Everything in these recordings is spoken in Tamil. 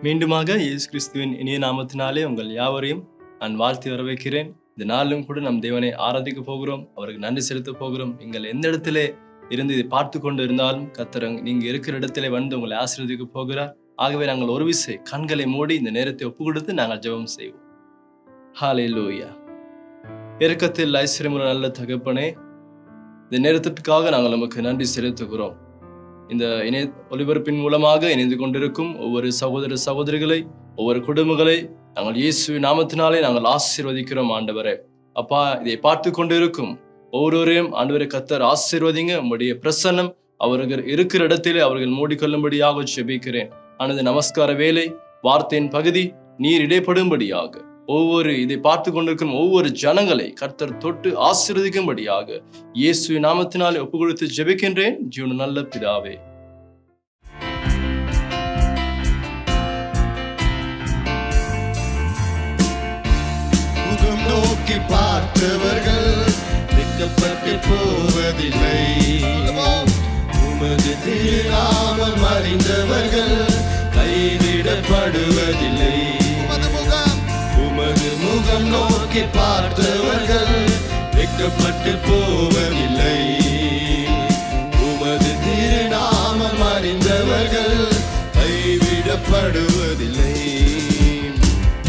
மீண்டுமாக இயேசு கிறிஸ்துவின் இனிய நாமத்தினாலே உங்கள் யாவரையும் நான் வாழ்த்தி வரவேற்கிறேன். இந்த நாளிலும் கூட நம் தேவனை ஆராதிக்க போகிறோம், அவருக்கு நன்றி செலுத்த போகிறோம். நீங்கள் எந்த இடத்திலே இருந்து இதை பார்த்து கொண்டு இருந்தாலும் கர்த்தர் நீங்க இருக்கிற இடத்திலே வந்து உங்களை ஆசீர்வதிக்க போகிறார். ஆகவே நாங்கள் ஒரு விசை கண்களை மூடி இந்த நேரத்தை ஒப்பு கொடுத்து நாங்கள் ஜெபம் செய்வோம். ஹல்லேலூயா. இரக்கத்தில் ஐஸ்வர்யமுள்ள நல்ல தகப்பனே, இந்த நேரத்திற்காக நாங்கள் நமக்கு நன்றி செலுத்துகிறோம். இந்த இணைய ஒளிபரப்பின் மூலமாக இணைந்து கொண்டிருக்கும் ஒவ்வொரு சகோதர சகோதரிகளை, ஒவ்வொரு குடும்பங்களை நாங்கள் இயேசுவின் நாமத்தினாலே நாங்கள் ஆசீர்வதிக்கிறோம். ஆண்டவரே அப்பா, இதை பார்த்து கொண்டிருக்கும் ஒவ்வொருவரையும் ஆண்டவரை கர்த்தர் ஆசீர்வதிங்க. உம்முடைய பிரசன்னம் அவர்கள் இருக்கிற இடத்திலே அவர்கள் மூடிக்கொள்ளும்படியாக ஜெபிக்கிறேன். ஆனது நமஸ்கார வேலை வார்த்தையின் பகுதி நீர் இடைப்படும்படியாக ஒவ்வொரு இதை பார்த்து கொண்டிருக்கும் ஒவ்வொரு ஜனங்களை கர்த்தர் தொட்டு ஆசீர்வதிக்கும்படியாக இயேசுவின் நாமத்தினாலே ஒப்பு கொடுத்து ஜெபிக்கின்றேன் ஜீவன நல்ல பிதாவே. முகம் நோக்கி பார்த்தவர்கள் வெட்கப்பட்டு போவதில்லை, உமது திருநாமம் அறிந்தவர்கள் கைவிடப்படுவதில்லை. உமது முகம் நோக்கி பார்த்தவர்கள் வெட்கப்பட்டு போவதில்லை, உமது திருநாமம் அறிந்தவர்கள் கைவிடப்படுவதில்லை.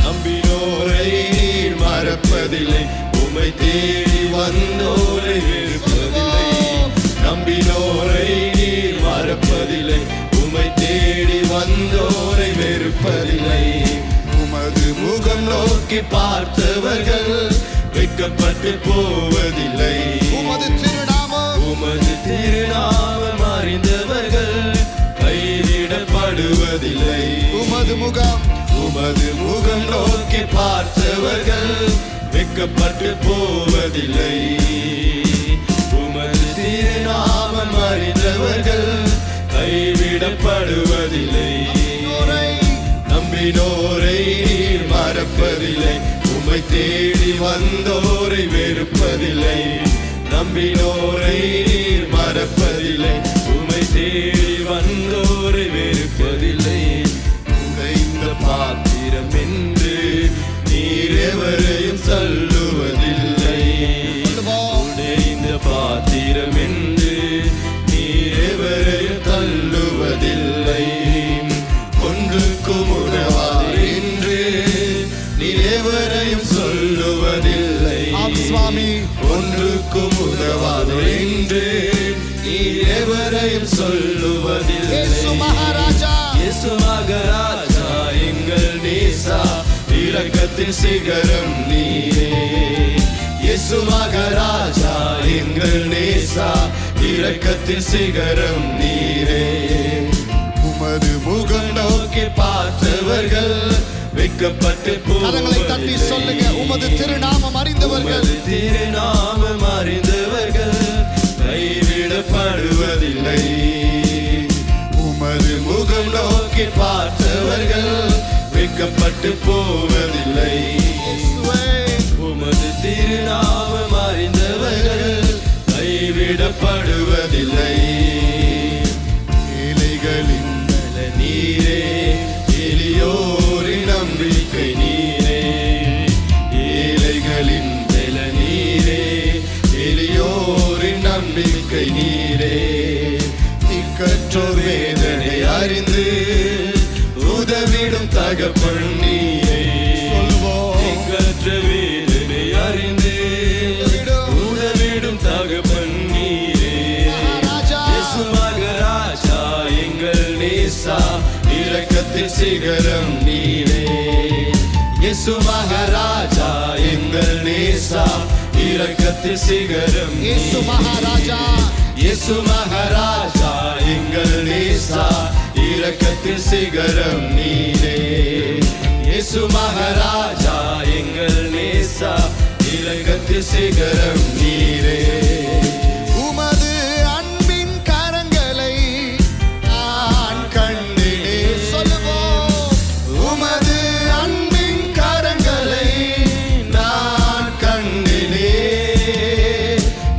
நம்பினோரை நீர் மறப்பதில்லை, உம்மை தேடி வந்தோரை வெறுப்பதில்லை. நம்பினோரை நீர் மறப்பதில்லை, உம்மை தேடி வந்தோரை வெறுப்பதில்லை. உமது முகம் நோக்கி பார்த்தவர்கள் வெட்கப்பட்டு போவதில்லை, உமது திருநாமம் அறிந்தவர்கள் கைவிடப்படுவதில்லை. உமது முகம் நோக்கி பார்த்தவர்கள் வெட்கப்பட்டு போவதில்லை, உமது திருநாமம் அறிந்தவர்கள் கைவிடப்படுவதில்லை. நம்பினோரை நீர் மறப்பதில்லை, உம்மை தேடி வந்தோரை வெறுப்பதில்லை. நம்பினோரை நீர் மறப்பதில்லை, உம்மை தேடி வந்தோரை வெறுப்பதில்லை. உடைந்த பாத்திரம் என்று நீர் எவரையும் தள்ளுவதில்லை, உடைந்த பாத்திரம் என்று நீர் எவரையும் தள்ளுவதில்லை. ஒன்றுக்கும் உதவாது என்று நீர் எவரையும் சொல்லுவதில்லை. ஒன்றுக்கும் உதவாது என்று நீர் எவரையும் சொல்லுவதில்லை. இயேசு மகாராஜா எங்கள் நேசா, இரக்கத்தின் சிகரம் நீரே. இயேசு மகாராஜா எங்கள் நேசா, இரக்கத்தின் சிகரம் நீரே. உமது முகம் நோக்கி பார்த்தவர்கள் வெட்கப்பட்டு போவதில்லை. சொல்லுங்க, உமது திருநாமம் அறிந்தவர்கள், திருநாமம் அறிந்தவர்கள் கைவிடப்படுவதில்லை. உமது முகம் நோக்கி பார்த்தவர்கள் வெட்கப்பட்டு போவதில்லை. உமது திருநாமம் அறிந்தவர்கள் கைவிடப்படுவதில்லை. ஏழைகளின் நீரே, எளியோரின் நம்பிக்கை நீரே. ஏழைகளின் பல நீரே, எளியோரின் நம்பிக்கை நீரே. இக்கற்றோர் வேதனை அறிந்து உதவிடும் தகப்பன் நீரே. இக்கற்ற வேதனை அறிந்து உதவிடும் தகப்பன் நீரே. இயேசு மகாராஜா எங்கள் நேசா, இரக்கத்தின் சிகரம் நீரே. இயேசு மகாராஜா எங்கள் நேசா, இரக்கத்தின் சிகரம் இயேசு மகாராஜா. இயேசு மகாராஜா எங்கள் நேசா, இரக்கத்தின் சிகரம் நீரே. இயேசு மகாராஜா எங்கள் நேசா, இரக்கத்தின் சிகரம் நீரே. உமது அன்பின் கரங்களை நான் கண்டினே. சொல்லுவோம், உமது அன்பின் கரங்களை நான் கண்டினே,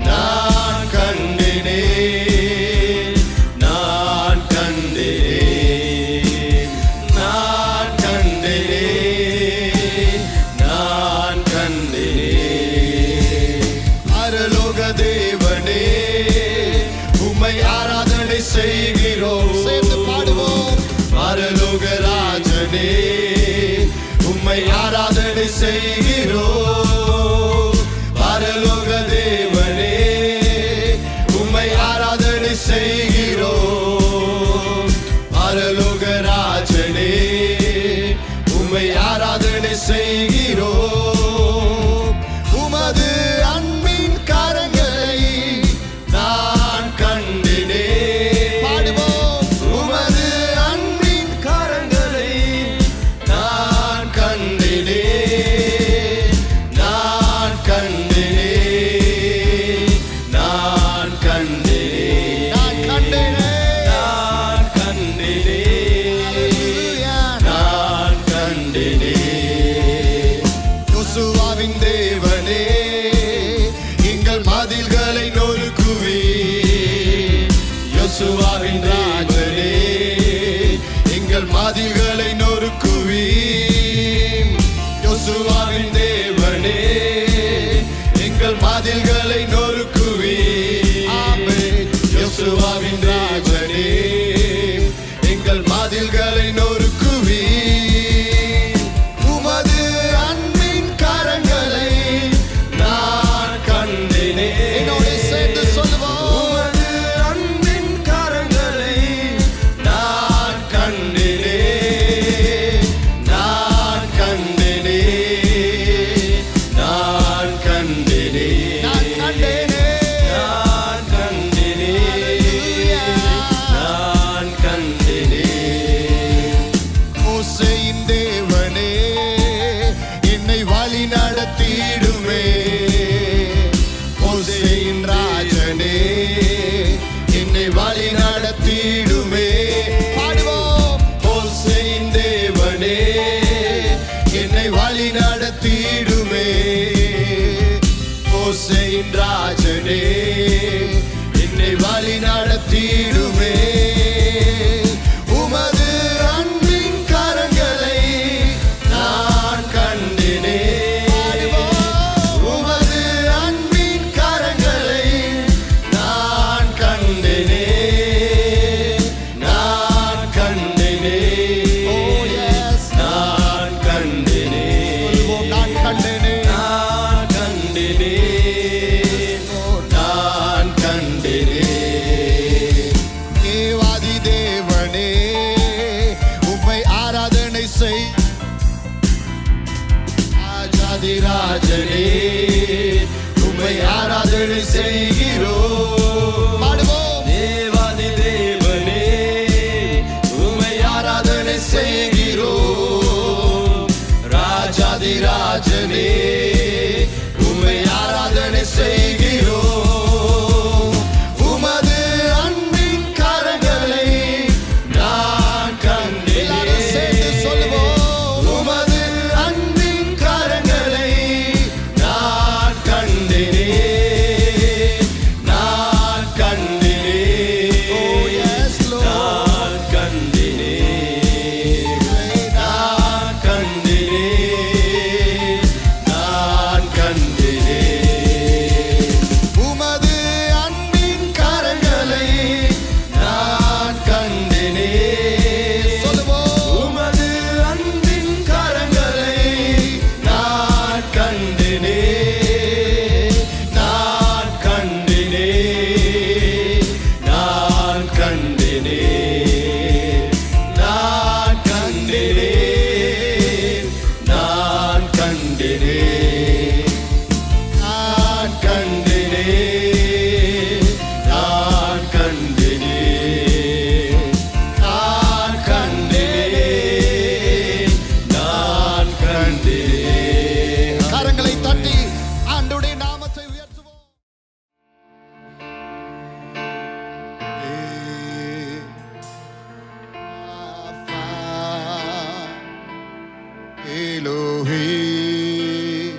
நான் கண்டினே, நான் கண்டினே, நான் யோசுவாவின் தேவனே எங்கள் மதில்களை நொறுக்குவி. யோசுவாவின் தேவனே எங்கள் மதில்களை நொறுக்குவி. யோசுவாவின் தேவனே எங்கள் மதில்களை நொறுக்குவி. யோசுவாவின் தேவனே எங்கள் மதில்களை நொறுக்குவி. உமது அன்பின் கரங்களை நான் கண்டேனே. என்னோட சேர்ந்து சொல்லுவோம். உமது அன்பின் கரங்களை நான் கண்டேனே. நான் கண்டேனே. நான் கண்டேனே. நான் கண்டேனே. நான் கண்டேனே. நான் கண்டேனே. மோசேயின் தேவனே என்னை வழி நடத்திடுமே. மோசேயின் ராஜனே என்னை வழி நடத்திடுமே. பாடுவோம். மோசேயின் தேவனே என்னை வழி நடத்திடுமே. மோசேயின் ராஜனே என்னை வழி நடத்திடுமே. உமது அன்பின் கரங்களை நான் கண்டேனே. உமது அன்பின் கரங்களை நான் கண்டேனே. நான் கண்டேனே. நான் கண்டேனே. நான் கண்டேனே. நான் கண்டேனே. நான் கண்டேனே. தேவாதி தேவனே உம்மை ஆராதனை செய். ராஜாதி ராஜனே உம்மை ஆராதனை செய்கிறோம். பாடுவோம். தேவாதி தேவனே உம்மை ஆராதனை செய்கிறோம். ராஜாதி ராஜனே உம்மை ஆராதனை செய்கிறோம். உமது அன்பின் கரங்களை நான் கண்டேனே. சேர்ந்து சொல்லுவோம். உமது அன்பின் கரங்களை நான் கண்டேனே. நான் கண்டேனே. நான் கண்டேனே. நான் கண்டேனே. நான் கண்டேனே. உமது அன்பின் கரங்களை நான் கண்டேனே. சொல்லுவோம். உமது அன்பின் கரங்களை நான் கண்டேனே. நான் கண்டேனே. நான் கண்டேனே. நான் கண்டேனே. நான் கண்டேனே. நான் கண்டேனே. நான் கண்டேனே. நான் கண்டேனே. நான் கண்டேனே. கரங்களை தட்டி ஆண்டவருடைய நாமத்தை உயர்த்துவோம். Elohim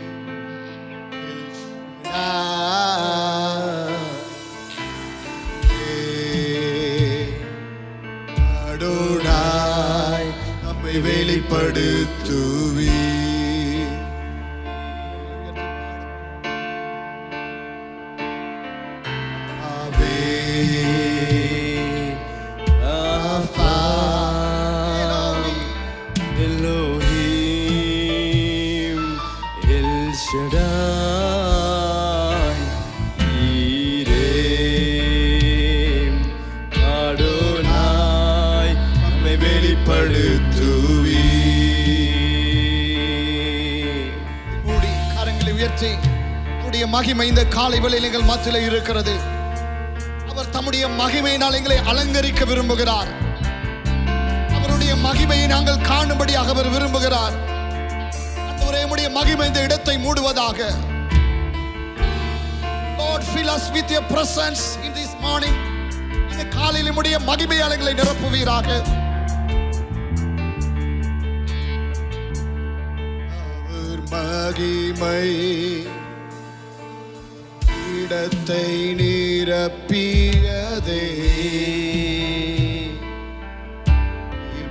அடோனாய் நம்மை வெளிப்படுத்துவி. Elohim El Shaddai Yireh Adonai நம்மை வெளிப்படுத்துவி. கூடி கரங்களை உயர்த்தி உடைய மகிமை இந்த காலை வேளையில் எங்கள் மத்தியில் இருக்கிறது. அவர் தம்முடைய மகிமையினால் எங்களை அலங்கரிக்க விரும்புகிறார். அவருடைய மகிமையை நாங்கள் காணும்படியாக அவர் விரும்புகிறார். ஆண்டவரே, உம்முடைய மகிமை இந்த இடத்தை மூடுவதாக. Lord, fill us with your presence in this morning. இந்த காலையில் உம்முடைய மகிமையால் எங்களை நிரப்புவீராக. அவர் மகிமை இடத்தை நிரப்பியதே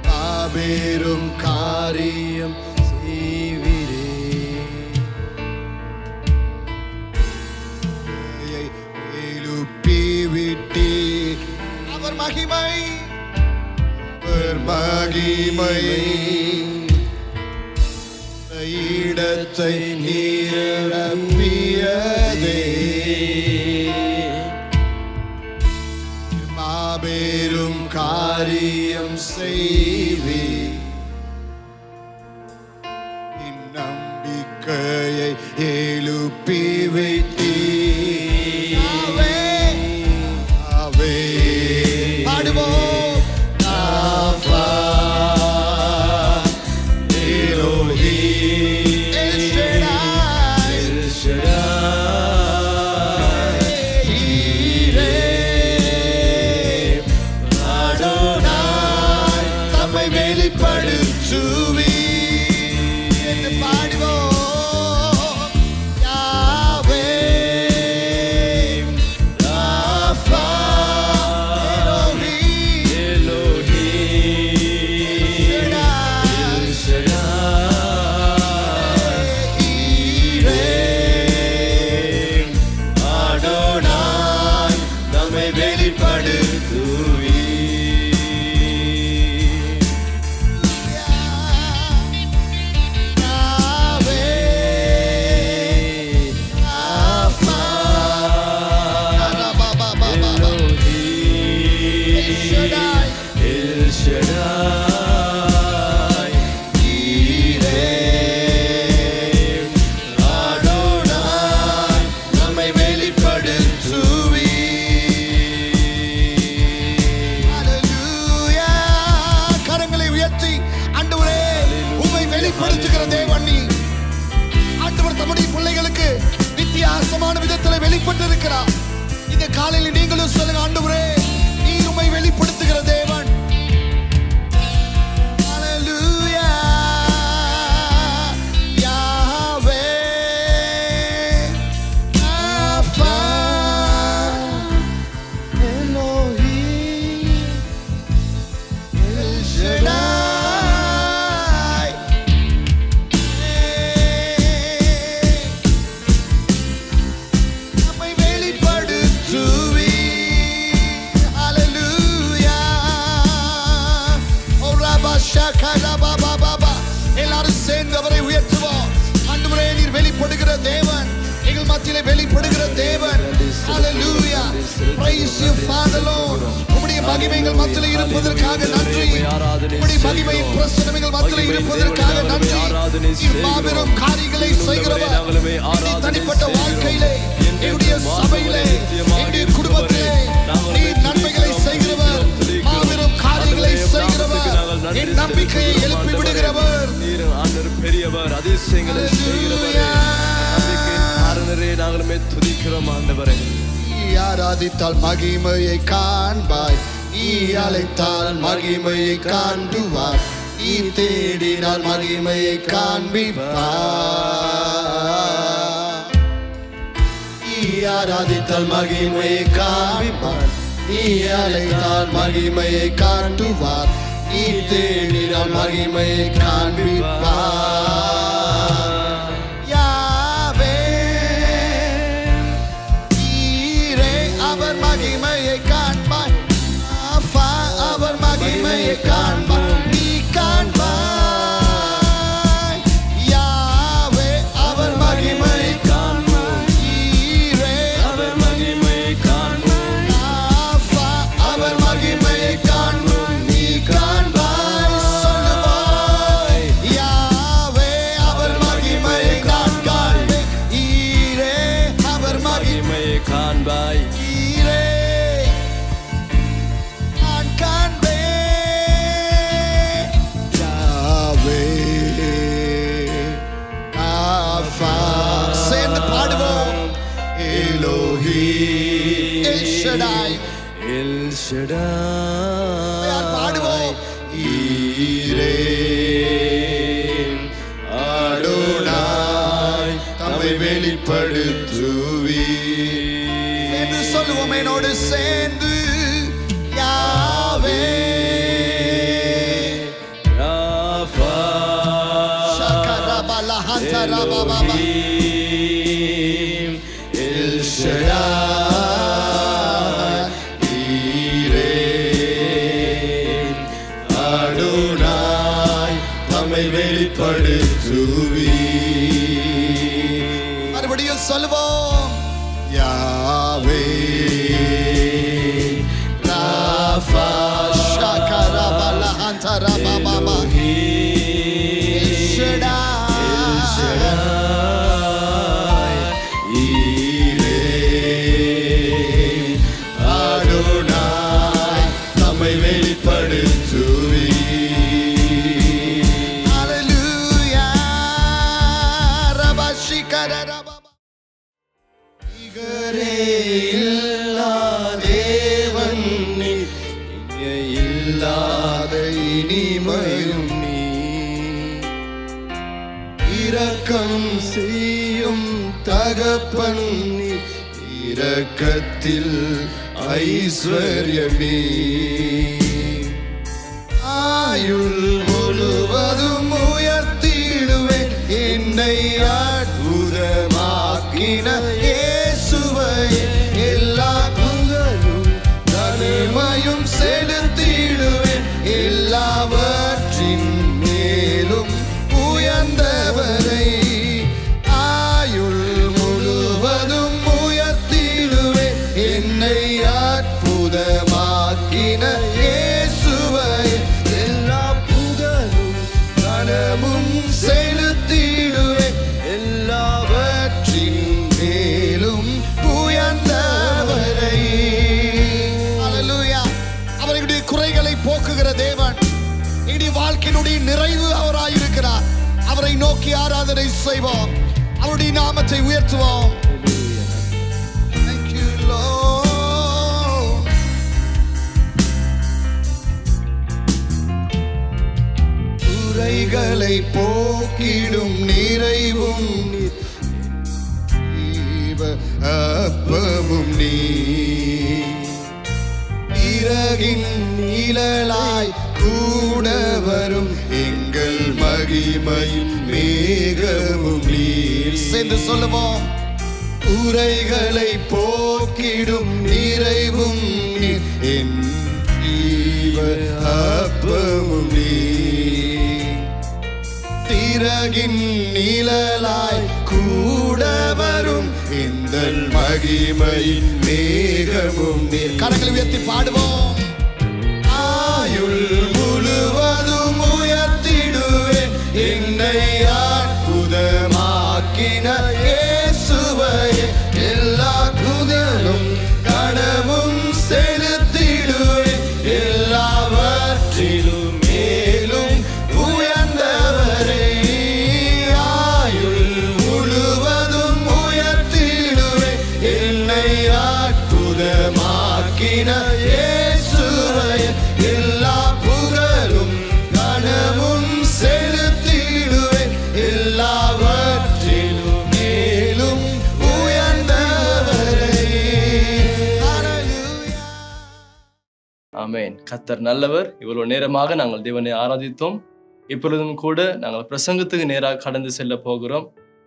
மாபெரும் காரியம் செய்வீரே எழுப்பி விட்டே அவர் மகிமை இடத்தை நிரப்பியதே மாபெரும் காரியம் செய்வே நம்பிக்கையை எழுப்பி வைத்தே பாடுவோம் வெளிப்படுத்துவி என்று பாடுவோம் யாவே ராஃபா எலோஹி அடோனாய் நம்மை வெளிப்படுத்துவி வித்தியாசமான விதத்தில் வெளிப்பட்டிருக்கிறார். இந்த காலையில் நீங்களும் சொல்லுங்க, ஆண்டவரே நீர் உம்மை வெளிப்படுத்துகிற தேவன். ஹல்லேலூயா யாவே ஆல்பா எலோஹிம் எல் ஷடாய் எல்லாரும் சேர்ந்து அவரை உயர்த்துவோம். ஆண்டவரே நீர் வெளிப்படுகிற தேவன், எங்கள் மத்தியிலே வெளிப்படுகிற தேவன். ஹல்லேலூயா praise you father lord. உம்முடைய மகிமை எங்கள் மத்தியிலே இருப்பதற்காக நன்றி. உம்முடைய மகிமை பிரசன்னம் எங்கள் மத்தியிலே இருப்பதற்காக நன்றி. நீர் மாபெரும் காரியங்களை செய்கிறவர். எங்கள் தனிப்பட்ட வாழ்க்கையிலே, எங்களுடைய சபையிலே, எங்களுடைய குடும்பத்திலே நீர் நன்மைகளை செய்கிறவர், மாபெரும் காரியங்களை செய்கிறவர், என் நம்பிக்கையை எழுப்பி விடுகிறவர். பெரியவர், அதிசயங்களை செய்கிறவர். நாங்களுமே துதிக்கிறோம் ஆண்டவரே. ஆராதித்தால் மகிமையை காண்பாய், நீ அழைத்தால் மகிமையை காண்புவார், நீ தேடினால் மகிமையை காண்பிப்பார். நீ ஆராதித்தால் மகிமையை காண்பிப்பார், நீ அழைத்தால் மகிமையை காண்புவார், நீ தேடினால் மகிமையை காண்பிப்பார். யாவே நீரே அவர் மகிமையை காண்பாய், ஆல்பா அவர் மகிமையை காண்பாய், நீ காண்பாய். யாவே அவர் மகிமையை காண்பாய், நீரே அவர் மகிமையை காண்பாய், ஆல்பா அவர் மகிமையை காண்பாய், நீ காண்பாய். சொல்லுவாய் யாவே அவர் மகிமையை காண்பாய், நீரே அவர் மகிமையை காண்பாய். நீரே நான் காண்பேன். யாவே ஆல்பா சேர்ந்து பாடுவோம். எலோஹி எல் ஷடாய் எல் ஷடாய் பாடுவோம். ஈரே அடோனாய் தம்மை வெளிப்படுத்துவி. என்று சொல்லுவோம் என்னோடு சேர்ந்து யாவே ராஃபா எலோஹீம் எல் ஷடாய் ஈரே அடோனாய் தம்மை வெளிப்படுத்துவி. மறுபடியும் சொல்லுவோம் யாவே ராஃபா அடோனாய் தம்மை வெளிப்படுத்துவி. நிகரே இல்லா தேவன் நீ, இணை இல்லாத இனிமையும் நீ. இரக்கம் செய்யும் தகப்பன் நீ, இரக்கத்தில் ஐஸ்வர்யம் நீ. ஆயுள் முழுவதும் உயர்த்திடுவேன் என்னை அற்புதமாக்கின இயேசுவை. எல்லா புகழும் தனிமையும் செலுத்திடுவேன் எல்லாவற்றின் மேலும் உயர்ந்தவரை. ஆயுள் முழுவதும் உயர்த்திடுவேன் என்னை அற்புதமாக்கின இயேசுவை. எல்லா புகழும் கனமும் செலுத்திடுவேன் எல்லாவற்றின் மேலும் உயர்ந்தவரை. அல்லேலூயா. அவர்களுடைய குறைகளை போக்குகிற தேவன், இனி வாழ்க்கையினுடைய நிறைவு அவராயிருக்கிறார். அவரை நோக்கி ஆராதனை செய்வோம், அவருடைய நாமத்தை உயர்த்துவோம். Thank you, Lord. குறைகளை போக்கிடும் நிறைவும் நீ, ஜீவ அப்பமும் நீ. இறகின் நிழலாய் கூட வரும் எங்கள் மகிமையின் மேகமும் நீர். சேர்ந்து சொல்லுவோம் குறைகளை போக்கிடும் நிறைவும் நீர், என் ஜீவ அப்பமும் நீர். இறகின் நிழலாய் கூட வரும் எங்கள் மகிமையின் மேகமும் நீர். கரங்களை உயர்த்தி பாடுவோம். ஆயுள் முழுவதும் உயர்த்திடுவேன் என்னை அற்புதமாக்கின இயேசுவை. எல்லா புகழும் கனமும் செலுத்திடுவேன் எல்லாவற்றிலும் மேலும் உயர்ந்தவரை. ஆயுள் முழுவதும் உயர்த்திடுவேன் என்னை அற்புதமாக்கின இயேசுவை. எல்லா புகழும் கனமும் செலுத்திடுவேன் எல்லாவற்றிலும் மேலும் உயர்ந்தவரை. Hallelujah. ஆமென். கர்த்தர் நல்லவர். இவ்வளவு நேரமாக நாங்கள் தேவனை ஆராதித்தோம். இப்பொழுதும் கூட நாங்கள் பிரசங்கத்துக்கு நேராக கடந்து செல்ல போகிறோம்.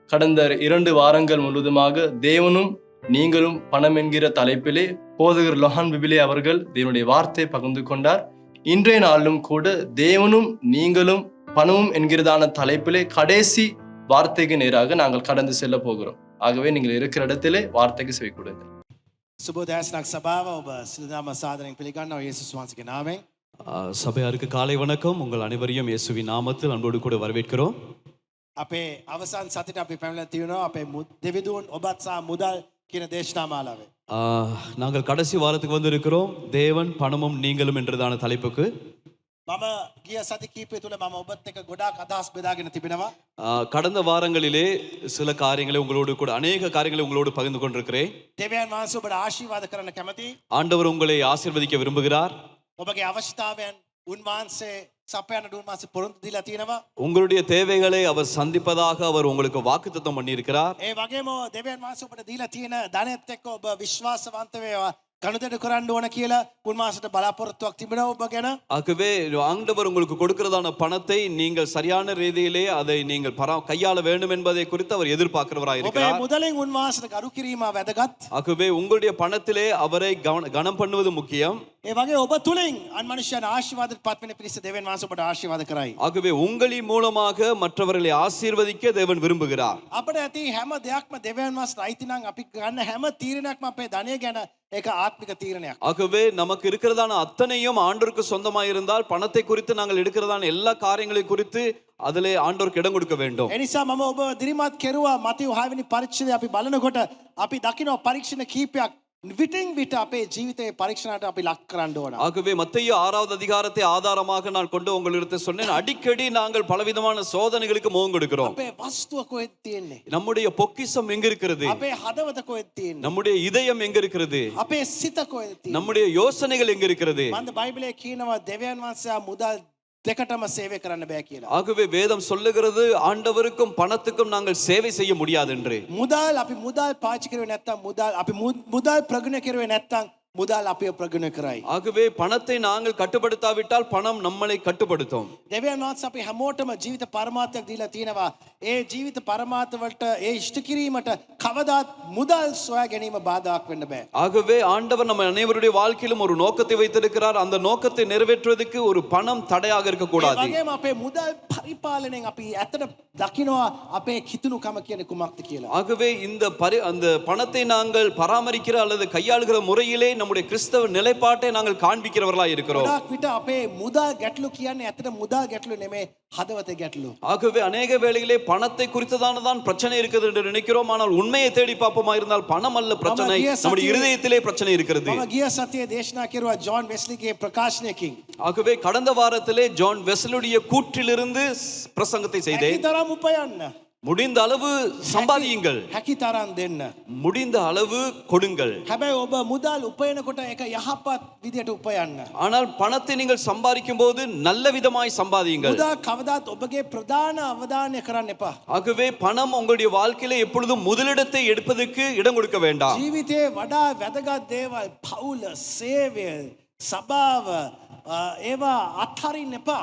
கடந்த 2 வாரங்கள் முழுவதுமாக தேவனும் நீங்களும் பணம் என்கிற தலைப்பிலே போதகர் லொஹான் பிபிலே அவர்கள் தேவனுடைய வார்த்தையை பகிர்ந்து கொண்டார். இன்றைய நாளிலும் கூட தேவனும் நீங்களும் பணமும் என்கிறதான தலைப்பிலே கடைசி வார்த்தைக்கு நேராக நாங்கள் கடந்து செல்ல போகிறோம். ஆகவே நீங்கள் இருக்கிற இடத்திலே வார்த்தைக்கு செவி கொடுங்க. සුබෝදෑස්නක් සභාව ඔබ සිදුදාම සාදරයෙන් පිළිගන්නවා යේසුස් වහන්සේගේ නාමයෙන්. சபையாருக்கு காலை வணக்கம். உங்கள் அனைவரையும் இயேசுவின் நாமத்தில் அன்போடு கூட வரவேற்கிறோம். අපේ අවසන් සතිට අපි පැමිණලා තියෙනවා අපේ දෙවිදුන් ඔබත් සහ මුදල් කියන දේශනා මාලාවේ. நாங்கள் கடைசி வாரத்துக்கு வந்திருக்கிறோம். தேவன் பணமும் நீங்களும் என்றதான தலைப்புக்கு. මම ගිය සති කීපය තුළ මම ඔබත් එක්ක ගොඩාක් අදහස් බෙදාගෙන තිබෙනවා. கடந்த வாரங்களிலே சில காரியங்களை உங்களோடு கூட அநேக காரியங்களை உங்களோடு பகிர்ந்து கொண்டிருக்கிறேன். දෙවියන් වහන්සේ ඔබට ආශිර්වාද කරන්න කැමතියි. ஆண்டவர் உங்களை ஆசீர்வதிக்க விரும்புகிறார். ඔබගේ අවශ්‍යතාවයන් උන්වහන්සේ සපයන ඩුන් මාසේ පොරොන්දු දීලා තියෙනවා. உங்களுடைய தேவைகளை அவர் சந்திப்பதாக அவர் உங்களுக்கு வாக்குத்தத்தம் பண்ணியிருக்கிறார். ඒ වගේම දෙවියන් වහන්සේ ඔබට දීලා තියෙන ධනයත් එක්ක ඔබ විශ්වාසවන්ත වේවා. ගනුදෙනු කරන්න ඕන කියලා උන්වහන්සේට බලාපොරොත්තුවක් තිබෙනවා ඔබ ගැන. ஆகவே ஆண்டவர் உங்களுக்கு கொடுக்கிறதான பணத்தை நீங்கள் சரியான ரீதியிலே அதை நீங்கள் கையாள வேண்டும் என்பதை குறித்து அவர் எதிர்பார்க்கிறவராய் ඔබේ இருக்கிறார். මුදලින් උන්වහන්සේට ගරු කිරීම වැදගත්. ஆகவே உங்களுடைய பணத்திலே அவரை கனம் பண்ணுவது முக்கியம். ඒ වගේ ඔබ තුලින් අන් මනුෂ්‍යයන් ආශිර්වාදයට පත් වෙන පිණිස දෙවියන් වහන්සේ ඔබට ආශිර්වාද කරයි. ஆகவே உங்களின் மூலமாக மற்றவர்களை ஆசீர்வதிக்க தேவன் விரும்புகிறார். අපිට ඇති හැම දෙයක්ම දෙවියන් වහන්සේට අයිති නම් අපි ගන්න හැම තීරණයක්ම අපේ ධනය ගැන ඒක ආත්මික තීරණයක්. ஆகவே நமக்கு இருக்கிறதான அத்தனையும் ஆண்டவருக்கு சொந்தமாக இருந்தால் பணத்தை குறித்து நாங்கள் எடுக்கிறதான எல்லா காரியங்களையும் குறித்து அதிலே ஆண்டவருக்கு இடம் கொடுக்க வேண்டும். ඒ නිසා මම ඔබ දිරිමත් කෙරුවා මතෙව් 6 වෙනි පරීක්ෂණය අපි බලනකොට අපි දකිනවා පරීක්ෂණ කීපයක් විටින් විට අපේ ජීවිතයේ පරීක්ෂණයට අපි ලක් කරන්න ඕන. ஆகவே மத்தேயு 6வது அதிகாரத்தை ஆதாரமாக நான் கொண்டு உங்களிடத்தில் சொன்னேன். அடிக்கடி நாங்கள் பலவிதமான சோதனைகளுக்கு முகம் கொடுக்கிறோம். අපේ වස්තුව කොහෙද තියෙන්නේ? நம்முடைய பொக்கிஷம் எங்க இருக்கிறது? අපේ හදවත කොහෙද තියෙන්නේ? நம்முடைய இதயம் எங்க இருக்கிறது? අපේ සිත කොහෙද තියෙන්නේ? நம்முடைய யோசனைகள் எங்க இருக்கிறது? මන්ද බයිබලයේ කියනවා දෙවියන් වහන්සේ මුදල් දෙකටම සේවය කරන්න බෑ කියලා. ஆகவே வேதம் சொல்லுகிறது ஆண்டவருக்கும் பணத்துக்கும் நாங்கள் சேவை செய்ய முடியாது என்று. මුදල් අපි මුදල් පාවිච්චි කරුවේ නැත්තම් මුදල් අපි මුදල් ප්‍රගුණ කරුවේ නැත්තම් මුදල් අපිව ප්‍රගුණ කරයි. ஆகவே பணத்தை நாங்கள் கட்டுப்படுத்தாவிட்டால் பணம் நம்மளை கட்டுப்படுத்தும். දෙවියන් වහන්සේ අපි හැමෝටම ජීවිත පරමාර්ථයක් දීලා තියෙනවා. ඒ ජීවිත පරමාර්ථ වලට ඒ ඉෂ්ට කිරීමට කවදාත් මුදල් සොයා ගැනීම බාධාක් වෙන්න බෑ. ஆகவே ஆண்டவர் நம்ம அனைவருடைய வாழ்க்கையிலும் ஒரு நோக்கத்தை வைத்திருக்கிறார். அந்த நோக்கத்தை நிறைவேற்றுவதற்கு ஒரு பணம் தடையாக இருக்க ඒ கூடாது. වගේම අපේ මුදල් පරිපාලනයෙන් අපි ඇත්තට දකිනවා අපේ කිතුණුකම කියන්නේ කුමක්ද කියලා. ஆகவே அந்த பணத்தை நாங்கள் பராமரிக்கிற அல்லது கையாளுகிற முறையிலே நம்முடைய கிறிஸ்தவ நிலைப்பாட்டை நாங்கள் காண்பிக்கிறவர்களாய் இருக்கிறோம். ගොඩක් විට අපේ මුදල් ගැටලු කියන්නේ ඇත්තට මුදල් ගැටලු නෙමෙයි හදවතේ ගැටලු. ஆகவே அநேக வேளையிலே பணத்தை குறித்ததானதான் பிரச்சனை இருக்குது என்று நினைக்கிறோம். ஆனால் உண்மையை தேடி பார்ப்போமா இருந்தால் பணம் அல்ல பிரச்சனை, நம்முடைய இருதயத்திலே பிரச்சனை இருக்கிறது. මම ගිය සතියේ දේශනා කෙරුවා ජෝන් වෙස්ලිගේ ප්‍රකාශනයකින්. ஆகவே கடந்த வாரத்திலே ஜான் வெஸ்லியுடைய கூற்றிலிருந்து பிரசங்கத்தை செய்தேன். හැකිතරම් උපයන්න. முடிந்த அளவு சம்பாதியுங்கள், හැකිතරම් දෙන්න. முடிந்த அளவு கொடுங்கள். හැබැයි ඔබ මුදල් උපයනකොට ඒක යහපත් විදියට උපයන්න. ஆனால் பணத்தை நீங்கள் சம்பாதிக்கும் போது நல்ல விதமாய் சம்பாதியுங்கள். මුදල් කවදාත් ඔබගේ ප්‍රධාන අවධානය කරන්න එපා. ஆகவே பணம் உங்களுடைய வாழ்க்கையில எப்பொழுதும் முதலிடத்தை எடுப்பதற்கு இடம் கொடுக்க வேண்டாம். ජීවිතේ වඩා වැදගත් දේවල් පවුල, සේවය, සභාව ඒවා අත්හරින්න එපා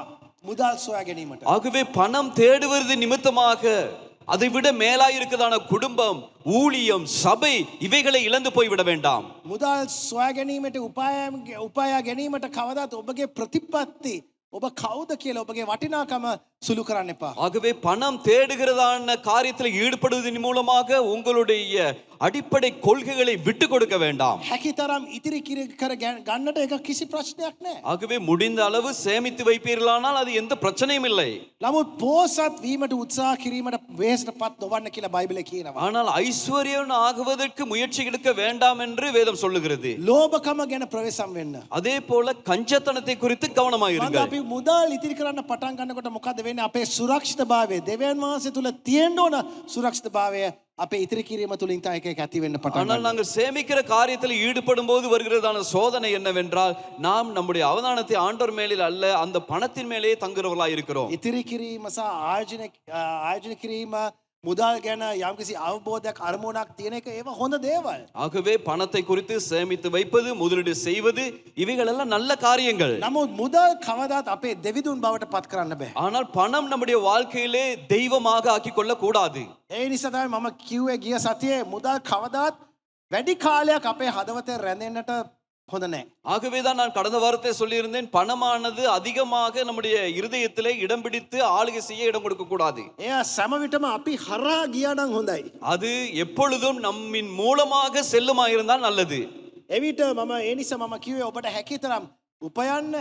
මුදල් සොයා ගැනීමට. ஆகவே பணம் தேடுவது நிமித்தமாக அதை விட மேலாய் இருக்கிறதான குடும்பம், ஊழியம், சபை இவைகளை இழந்து போய்விட வேண்டாம். මුදල් සොයා ගැනීමට උපාය ගැනීමට කවදාත් ඔබගේ ප්‍රතිපත්ති ඔබ කවුද කියලා ඔබගේ වටිනාකම සුළු කරන්න එපා. ஆகவே பணம் தேடுகிறதான காரியத்தில் ஈடுபடுவதன் மூலமாக உங்களுடைய அடிப்படை கொள்கைகளை விட்டு கொடுக்க வேண்டாம். හැකිතරම් ඉතිරි කර ගන්නට ඒක කිසි ප්‍රශ්නයක් නැහැ. ஆகவே முடிந்த அளவு சேமித்து வைப்பீர்களானால் அது எந்த பிரச்சனையும் இல்லை. නමුත් පෝසත් වීමට උත්සාහ කිරීමට වෙහෙසටපත් නොවන්න කියලා බයිබලයේ කියනවා. ஆனால் ஐஸ்வர்யன் ஆகுவதற்கு முயற்சி எடுக்க வேண்டாம் என்று வேதம் சொல்லுகிறது. ලෝභකම ගැන ප්‍රවේශම් වෙන්න. அதே போல கஞ்சத்தனத்தை குறித்து මන්ද கவனமாயிருங்கள். අපි මුදල් ඉතිරි කරන්න පටන් ගන්නකොට මොකද වෙන්නේ? අපේ සුරක්ෂිතභාවය දෙවියන් වහන්සේ තුල තියෙන්න ඕන සුරක්ෂිතභාවය අපේ ඉතිරි කිරීම තුලින් තමයි ඒක ඇති වෙන්න පටන් ஆனால் ගන්නේ. நாங்கள் சேமிக்கிற காரியத்தில் ஈடுபடும் போது வருகிறதான சோதனை என்னவென்றால் நாம் நம்முடைய அவதானத்தை ஆண்டவர் மேலில் அல்ல அந்த பணத்தின் மேலேயே தங்குறவர்களாய் இருக்கிறோம். ඉතිරි කිරීම සහ ආයෝජන කිරීම මුදල් ගැන යම්කිසි අවබෝධයක් අරමුණක් තියෙන එක ඒවා හොඳ දේවල්. ஆகவே பணத்தை குறித்து சேமித்து வைப்பது, முதலீடு செய்வது இவைகள் எல்லாம் நல்ல காரியங்கள். නමුත් මුදල් කවදාත් අපේ දෙවිදුන් බවට පත් කරන්න බෑ. ஆனால் பணம் நம்முடைய வாழ்க்கையிலே தெய்வமாக ஆக்கிக் கொள்ள கூடாது. ඒ නිසා තමයි මම කිව්වේ ගිය සතියේ මුදල් කවදාත් වැඩි කාලයක් අපේ හදවතේ රැඳෙන්නට හොඳ නැහැ. ஆகவேதான் நான் கடந்த வாரத்தை சொல்லியிருந்தேன், பணமானது அதிகமாக நம்முடைய இருதயத்திலே இடம் பிடித்து ஆளுகை செய்ய இடம் கொடுக்க கூடாது. එයා සෑම විටම අපි හරහා ගියා නම් හොඳයි. அது எப்பொழுதும் நம்மின் மூலமாக செல்லுமாயிருந்தால் நல்லது. එවිට මම ඒ නිසා මම කිව්වේ ඔබට හැකිතරම් උපයන්න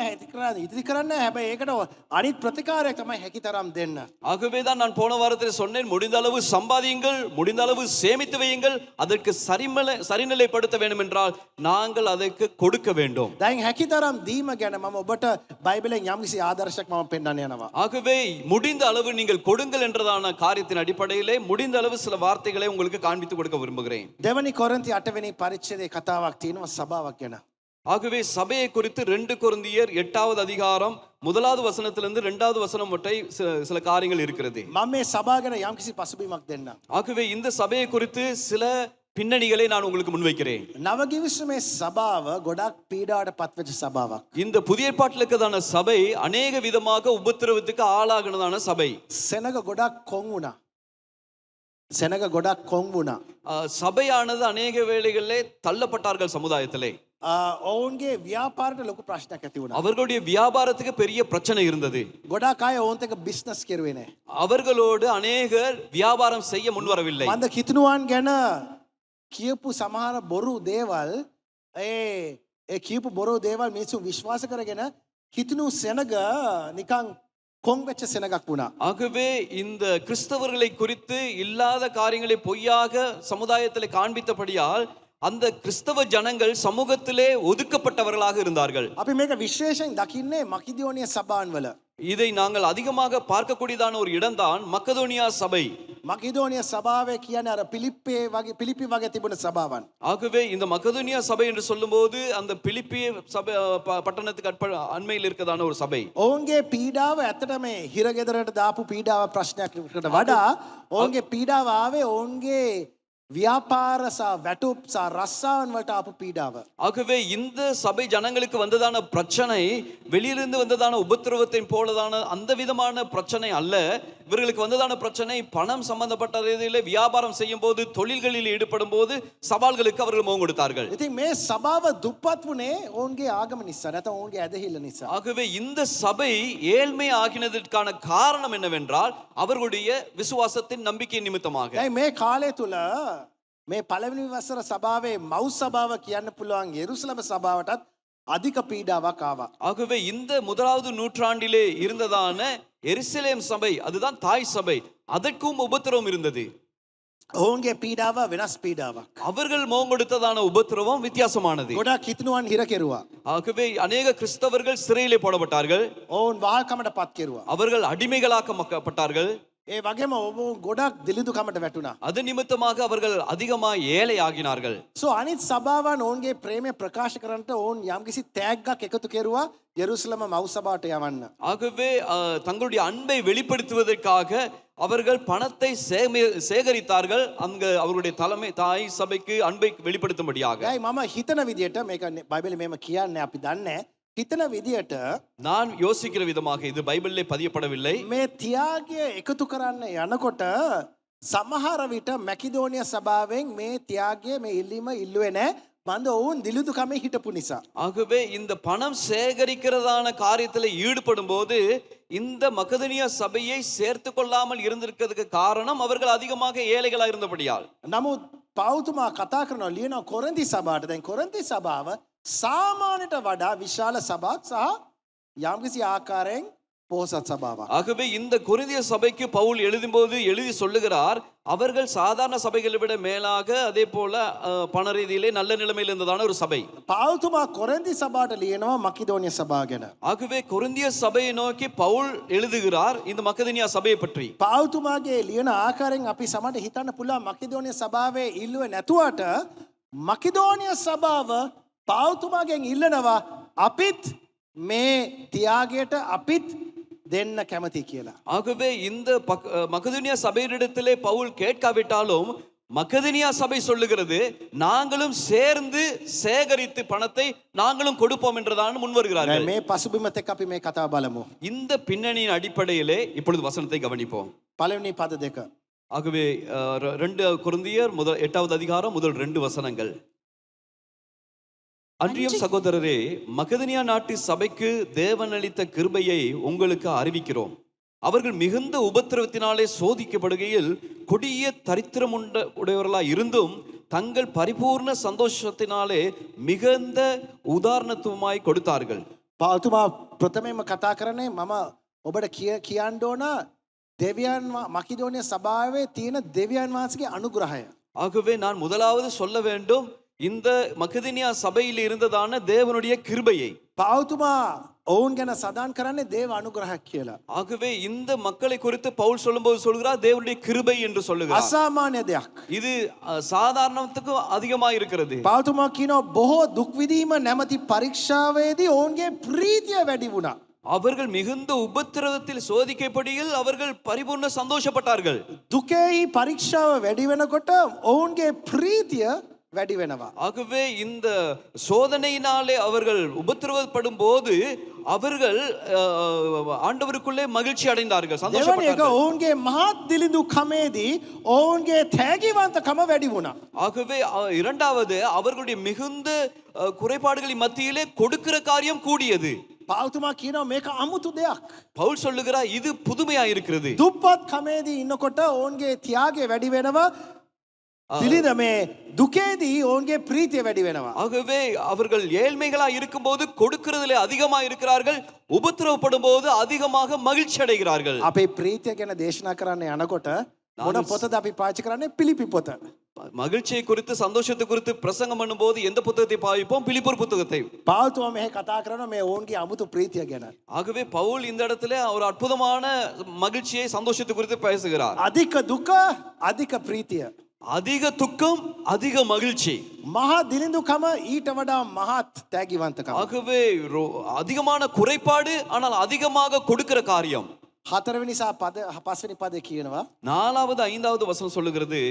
ඉදිරි කරන්න. හැබැයි ඒකට අනිත් ප්‍රතිකාරයක් තමයි හැකිතරම් දෙන්න. ஆகவேதான் நான் போன வாரத்தில் சொன்னேன், முடிந்த அளவு சம்பாதியுங்கள், முடிந்த அளவு சேமித்து வையுங்கள். அதற்கு சரிநிலைப்படுத்த வேண்டும் என்றால் நாங்கள் அதற்கு கொடுக்க வேண்டும். දැන් හැකිතරම් දීම ගැන මම ඔබට බයිබලෙන් යම්කිසි ආදර්ශයක් මම පෙන්නන්න යනවා. ஆகவே முடிந்த அளவு நீங்கள் கொடுங்கள் என்றதான காரியத்தின் அடிப்படையிலே முடிந்த அளவு சில வார்த்தைகளை உங்களுக்கு காண்பித்து கொடுக்க விரும்புகிறேன். දෙවනි කොරින්ති 8 වෙනි පරිච්ඡේදයේ කතාවක් තියෙනවා සභාවක් ගැන. ஆகவே சபையை குறித்து 2 கொரிந்தியர் 8வது அதிகாரம் 1வது வசனத்திலிருந்து 2வது வசனம் வரை சில காரியங்கள் இருக்கிறது. මම මේ සභාව ගැන යම්කිසි පසුබිමක් දෙන්න. ஆகவே இந்த சபையை குறித்து சில பின்னணிகளை நான் உங்களுக்கு முன்வைக்கிறேன். නවගිවිසුමේ සභාව ගොඩක් පීඩාවට පත්වෙච්ච සභාවක්. இந்த புதிய ஏற்பாட்டில் இருக்கிறதான சபை அநேக விதமாக உபத்திரவத்துக்கு ஆளாகினதான சபை. සෙනග ගොඩක් කොන් වුණා. සෙනග ගොඩක් කොන් වුණා. சபையானது அநேக வேளைகளிலே தள்ளப்பட்டார்கள் சமுதாயத்திலே. ඔවුන්ගේ ව්‍යාපාරයට ලොකු ප්‍රශ්නයක් ඇති වුණා. அவர்களுடைய வியாபாரத்துக்கு பெரிய பிரச்சனை இருந்தது. ගොඩක් අය ඔවුන්ට එක බිස්නස් කෙරුවේ නැහැ. அவர்களோடு அநேகர் வியாபாரம் செய்ய முன்வரவில்லை. මන්ද කිතුණුවන් ගැන කියපු සමහර බොරු දේවල් ඒ කියපු බොරු දේවල් මිනිස්සු විශ්වාස කරගෙන කිතුණු සෙනග නිකන් කොන් වෙච්ච සෙනගක් වුණා. ஆகவே இந்த கிறிஸ்தவர்களை குறித்து இல்லாத காரியங்களை பொய்யாக சமுதாயத்தில் காண்பித்தபடியால் அந்த கிறிஸ்தவ ஜனங்கள் சமூகத்திலே ஒதுக்கப்பட்டவர்களாக இருந்தார்கள். අපි මේක විශේෂයෙන් දකින්නේ මකිදෝනිය සභාන් වල. இதை நாங்கள் அதிகமாக பார்க்கக்கூடியதான ஒரு இடம்தான் மக்கதோனியா சபை. මකිදෝනිය සභාවේ කියන්නේ අර පිලිපි වගේ තිබුණ සභාවන්. ஆகவே இந்த மக்கதோனியா சபை என்று சொல்லும்போது அந்த பிலிப்பி சபை பட்டணத்துக்கு அண்மையில் இருக்கதான ஒரு சபை. ඔවුන්ගේ පීඩාව ඇත්තට මේ හිරගෙදරට දාපු පීඩාව ප්‍රශ්නයක්කට වඩා ඔවුන්ගේ පීඩාව ආවේ ඔවුන්ගේ ව්‍යාපාර සහ වැටුප් සහ රස්සාවන් වලට ආපු පීඩාව. ஆகவே இந்த சபை ஜனங்களுக்கு வந்ததான பிரச்சனை வெளியிலிருந்து வந்ததான உபத்திரவத்தின் போலதான அந்த விதமான பிரச்சனை அல்ல. இவர்களுக்கு வந்ததான பிரச்சனை பணம் சம்பந்தப்பட்ட ரீதியிலே வியாபாரம் செய்யும் போது தொழில்களில் ஈடுபடும் போது சவால்களுக்கு அவர்கள் முகம் கொடுத்தார்கள். ඉතින් මේ සභාව දුප්පත් වුණේ ඔවුන්ගේ ආගම නිසා නැත්නම් ඔවුන්ගේ ඇදහිල්ල නිසා. ஆகவே இந்த சபை ஏழ்மை ஆகினதற்கான காரணம் என்னவென்றால் அவர்களுடைய விசுவாசத்தின் நம்பிக்கை நிமித்தமாக. දැන් මේ කාලය තුල මේ පළවෙනි වසර සභාවේ මව් සභාව කියන්න පුළුවන් යෙරුසලම සභාවටත් அதிக පීඩාවක් ආවා. ஆகவே இந்த 1வது நூற்றாண்டிலே இருந்ததான எருசலேம் சபை அதுதான் தாய் சபை அதற்கும் உபத்திரவம் இருந்தது. ඔවුන්ගේ පීඩාව වෙනස් පීඩාවක්. அவர்கள் முகம் கொடுத்ததான உபத்திரவம் வித்தியாசமானது. ගොඩක් හිතනුවන් හිර කෙරුවා. ஆகவே அநேக கிறிஸ்தவர்கள் சிறையிலே போடப்பட்டார்கள். ඔවුන් වාල්කමට පත් කෙරුවා. அவர்கள் அடிமைகளாக்கப்பட்டார்கள். ඒ වගේම ඔවුන් ගොඩක් දිලිදුකමට වැටුණා. அது நிமித்தமாக அவர்கள் அதிகமாக ஏழை ஆகினார்கள். සෝ අනිත් සභාවන් ඔවුන්ගේ ප්‍රේමය ප්‍රකාශ කරන්නට ඔවුන් යම්කිසි තෑග්ගක් එකතු කෙරුවා යෙරුසලම මව් සභාවට යවන්න. ஆகவே தங்களுடைய அன்பை வெளிப்படுத்துவதற்காக அவர்கள் பணத்தை சேகரித்தார்கள் அங்க அவருடைய தலைமை தாய் சபைக்கு அன்பை வெளிப்படுத்தும்படியாக. දැයි මම හිතන විදියට මේක බයිබලෙ මේම කියන්නේ අපි දන්නේ. හිතන විදියට நான் யோசிக்கிற விதமாக இது பைபிளிலே பதியப்படவில்லை. මේ තියාගය එකතු කරන්න යනකොට සමහර විට මැකිදෝනිය සභාවෙන් මේ තියාගය මේ ඉල්ලීම ඉල්ලුවේ නැහැ. මන්ද ඔවුන් දිලිදුකමේ හිටපු නිසා. ஆகவே இந்த பணம் சேகரிக்கிறதான காரியத்தில் ஈடுபடும் போது இந்த மக்கதோனியா சபையை சேர்த்து கொள்ளாமல் இருந்திருக்கிறதுக்கு காரணம் அவர்கள் அதிகமாக ஏழைகளா இருந்தபடியால். නමුත් පෞතුමා කතා කරනවා ලියනවා කොරින්ති සභාවට. දැන් කොරින්ති සභාව සාමාන්‍යයට වඩා විශාල සභාවක් සහ යම්කිසි ආකාරයෙන් පොහොසත් සභාවක්. ஆகவே இந்த கொரிந்திய சபைக்கு பவுல் எழுதும்போது எழுதி சொல்லுகிறார் அவர்கள் சாதாரண சபைகளை விட மேலாக அதே போல பண ரீதியிலே நல்ல நிலைமையில் இருந்ததான ஒரு சபை. පෞතුමා කොරින්ති සභාවට ලියනවා මකිදෝනිය සභාව ගැන. ஆகவே கொரிந்திய சபையை நோக்கி பவுல் எழுதுகிறார் இந்த மக்கதோனியா சபையை பற்றி. පෞතුමාගේ ලියන ආකාරයෙන් අපි සමහරට හිතන්න පුළුවන් මකිදෝනිය සභාවේ ඉල්ලුවේ නැතුවට මකිදෝනිය සභාව පෞතුමාගෙන් ඉල්ලනවා අපිත් මේ තියාගයට අපිත් දෙන්න කැමති කියලා. ஆகவே இந்த மக்கதோனியா சபையிடத்திலே பவுல் கேட்காவிட்டாலும் மக்கதோனியா சபை சொல்லுகிறது நாங்களும் சேர்ந்து சேகரித்து பணத்தை நாங்களும் கொடுப்போம் என்றுதான் முன் வருகிறார்கள். මේ පසුබිමත් එක්ක අපි මේ කතාව බලමු. இந்த பின்னணியின் அடிப்படையிலே இப்பொழுது வசனத்தை கவனிப்போம். පළවෙනි පද දෙක. ஆகவே 2 கொரிந்தியர் 8வது அதிகாரம் முதல் 2 வசனங்கள். அன்றியும் சகோதரரே மக்கதோனியா நாட்டு சபைக்கு தேவன் அளித்த கிருபையை உங்களுக்கு அறிவிக்கிறோம். அவர்கள் மிகுந்த உபத்திரவத்தினாலே சோதிக்கப்படுகையில் கொடிய தரித்திரம் உடையவர்களாய் இருந்தும் தங்கள் பரிபூர்ண சந்தோஷத்தினாலே மிகுந்த உதாரணத்துவமாய் கொடுத்தார்கள். පෞතුමා ප්‍රථමයෙන්ම කතා කරන්නේ මම ඔබට කියන්න ඕන දෙවියන් මකිදෝනිය සභාවේ තියෙන දෙවියන් වහන්සේගේ අනුග්‍රහය. ஆகவே நான் முதலாவது சொல்ல வேண்டும் இந்த மக்கதோனியா சபையில் இருந்ததான தேவனுடைய கிருபையை. පෞතුමා ඔවුන් ගැන සඳහන් කරන්නේ දේව අනුග්‍රහයක් කියලා. ஆகவே இந்த மக்களை குறித்து பவுல் சொல்லும்போது சொல்கிறார் தேவனுடைய கிருபை என்று சொல்லுகிறார். අසාමාන්‍ය දෙයක්. இது சாதாரணத்துக்கு அதிகமா இருக்கிறது. පාවුතුමා කියනවා බොහෝ දුක් විඳීම නැමැති පරීක්ෂාවේදී ඔවුන්ගේ ප්‍රීතිය වැඩි වුණා. அவர்கள் மிகுந்த உபத்திரவத்தில் சோதிக்கப்படியில் அவர்கள் பரிபூர்ண சந்தோஷப்பட்டார்கள். දුකෙහි පරීක්ෂාව වැඩි වෙනකොට ඔවුන්ගේ ප්‍රීතිය වැඩි වෙනවා. ஆகவே இந்த சோதனையினாலே அவர்கள் உபத்திரவப்படும் போது அவர்கள் ஆண்டவருக்குள்ளே மகிழ்ச்சி அடைந்தார்கள், දෙවන එක சந்தோஷப்பட்டார்கள். ඔවුන්ගේ මහත් දිලිඳු කමේදී ඔවුන්ගේ තෑගිවන්තකම වැඩි වුණා. ஆகவே இரண்டாவது அவர்களுடைய மிகுந்த குறைபாடுகளின் மத்தியிலே கொடுக்கிற காரியம் கூடியது. පාවුතුමා කියනවා මේක අමුතු දෙයක්. பவுல் சொல்லுகிறார் இது புதுமையா இருக்கிறது. දුප්පත් කමේදී ඉන්නකොට ඔවුන්ගේ ත්‍යාගය වැඩි වෙනවා. දිලිඳ මේ දුකේදී ඔවුන්ගේ ප්‍රීතිය වැඩි වෙනවා. ஆகவே அவர்கள் ஏழ்மைகளா இருக்கும்போது கொடுக்கிறதுல அதிகமா இருக்கிறார்கள், உபத்திரவப்படும் போது அதிகமாக மகிழ்ச்சி அடைகிறார்கள். අපේ ප්‍රීතිය ගැන දේශනා කරන්න යනකොට මොන පොතද අපි පාවිච්චි කරන්නේ? පිලිපි පොත. மகிழ்ச்சியை குறித்து சந்தோஷத்தை குறித்து பிரசங்கம் பண்ணும்போது எந்த புத்தகத்தை பாவிப்போம்? பிலிப்பியர் புத்தகத்தை. පාවුතුමා මෙහෙ කතා කරනවා මේ ඔවුන්ගේ අමුතු ප්‍රීතිය ගැන. ஆகவே பவுல் இந்த இடத்துல ஒரு அற்புதமான மகிழ்ச்சியை சந்தோஷத்தை குறித்து பேசுகிறார். අධික දුක අධික ප්‍රීතිය. அதிக துக்கம் அதிக மகிழ்ச்சி. මහා දිලිඳුකම ඊට වඩා මහත් තෑගිවන්තකම. ஆகவே அதிகமான குறைபாடு ஆனால் அதிகமாக கொடுக்கிற காரியம். හතරවෙනි සහ පස්වෙනි පදේ කියනවා நாலாவது ஐந்தாவது வசனம் சொல்லுகிறது,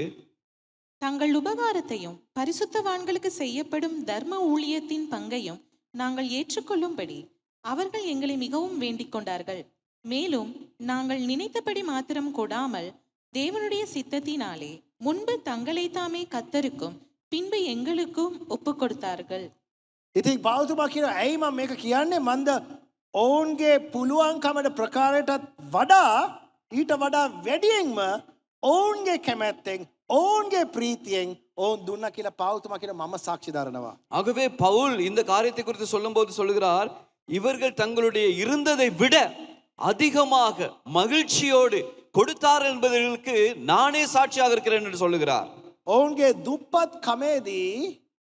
தங்கள் உபகாரத்தையும் பரிசுத்தவான்களுக்கு செய்யப்படும் தர்ம ஊழியத்தின் பங்கையும் நாங்கள் ஏற்றுக்கொள்ளும்படி அவர்கள் எங்களை மிகவும் வேண்டிக் கொண்டார்கள். மேலும் நாங்கள் நினைத்தபடி மாத்திரம் கொடாமல் தேவனுடைய சித்தத்தினாலே முன்பு தங்களை தாமே கர்த்தருக்கும் பின்பு எங்களுக்கும் ஒப்புக் கொடுத்தார்கள். ඉතින් පාවුතුමා කියනවා ඇයි මම මේක කියන්නේ? මන්ද ඔවුන්ගේ පුළුවන්කමට ප්‍රකාරයටත් වඩා ඊට වඩා වැඩියෙන්ම ඔවුන්ගේ කැමැත්තෙන් ඔවුන්ගේ ප්‍රීතියෙන් ඔවුන් දුන්නා කියලා පාවුතුමා කියන මම சாட்சி දරනවා. ஆகவே பவுல் இந்த காரியத்தை குறித்து சொல்லும்போது சொல்லுகிறார், இவர்கள் தங்களுடைய இருந்ததை விட அதிகமாக மகிழ்ச்சியோடு கொடுத்தார் என்பதற்கு நானே சாட்சியாக இருக்கிறேன் என்று சொல்லுகிறார். ඔවුන්ගේ දුප්පත් කමේදී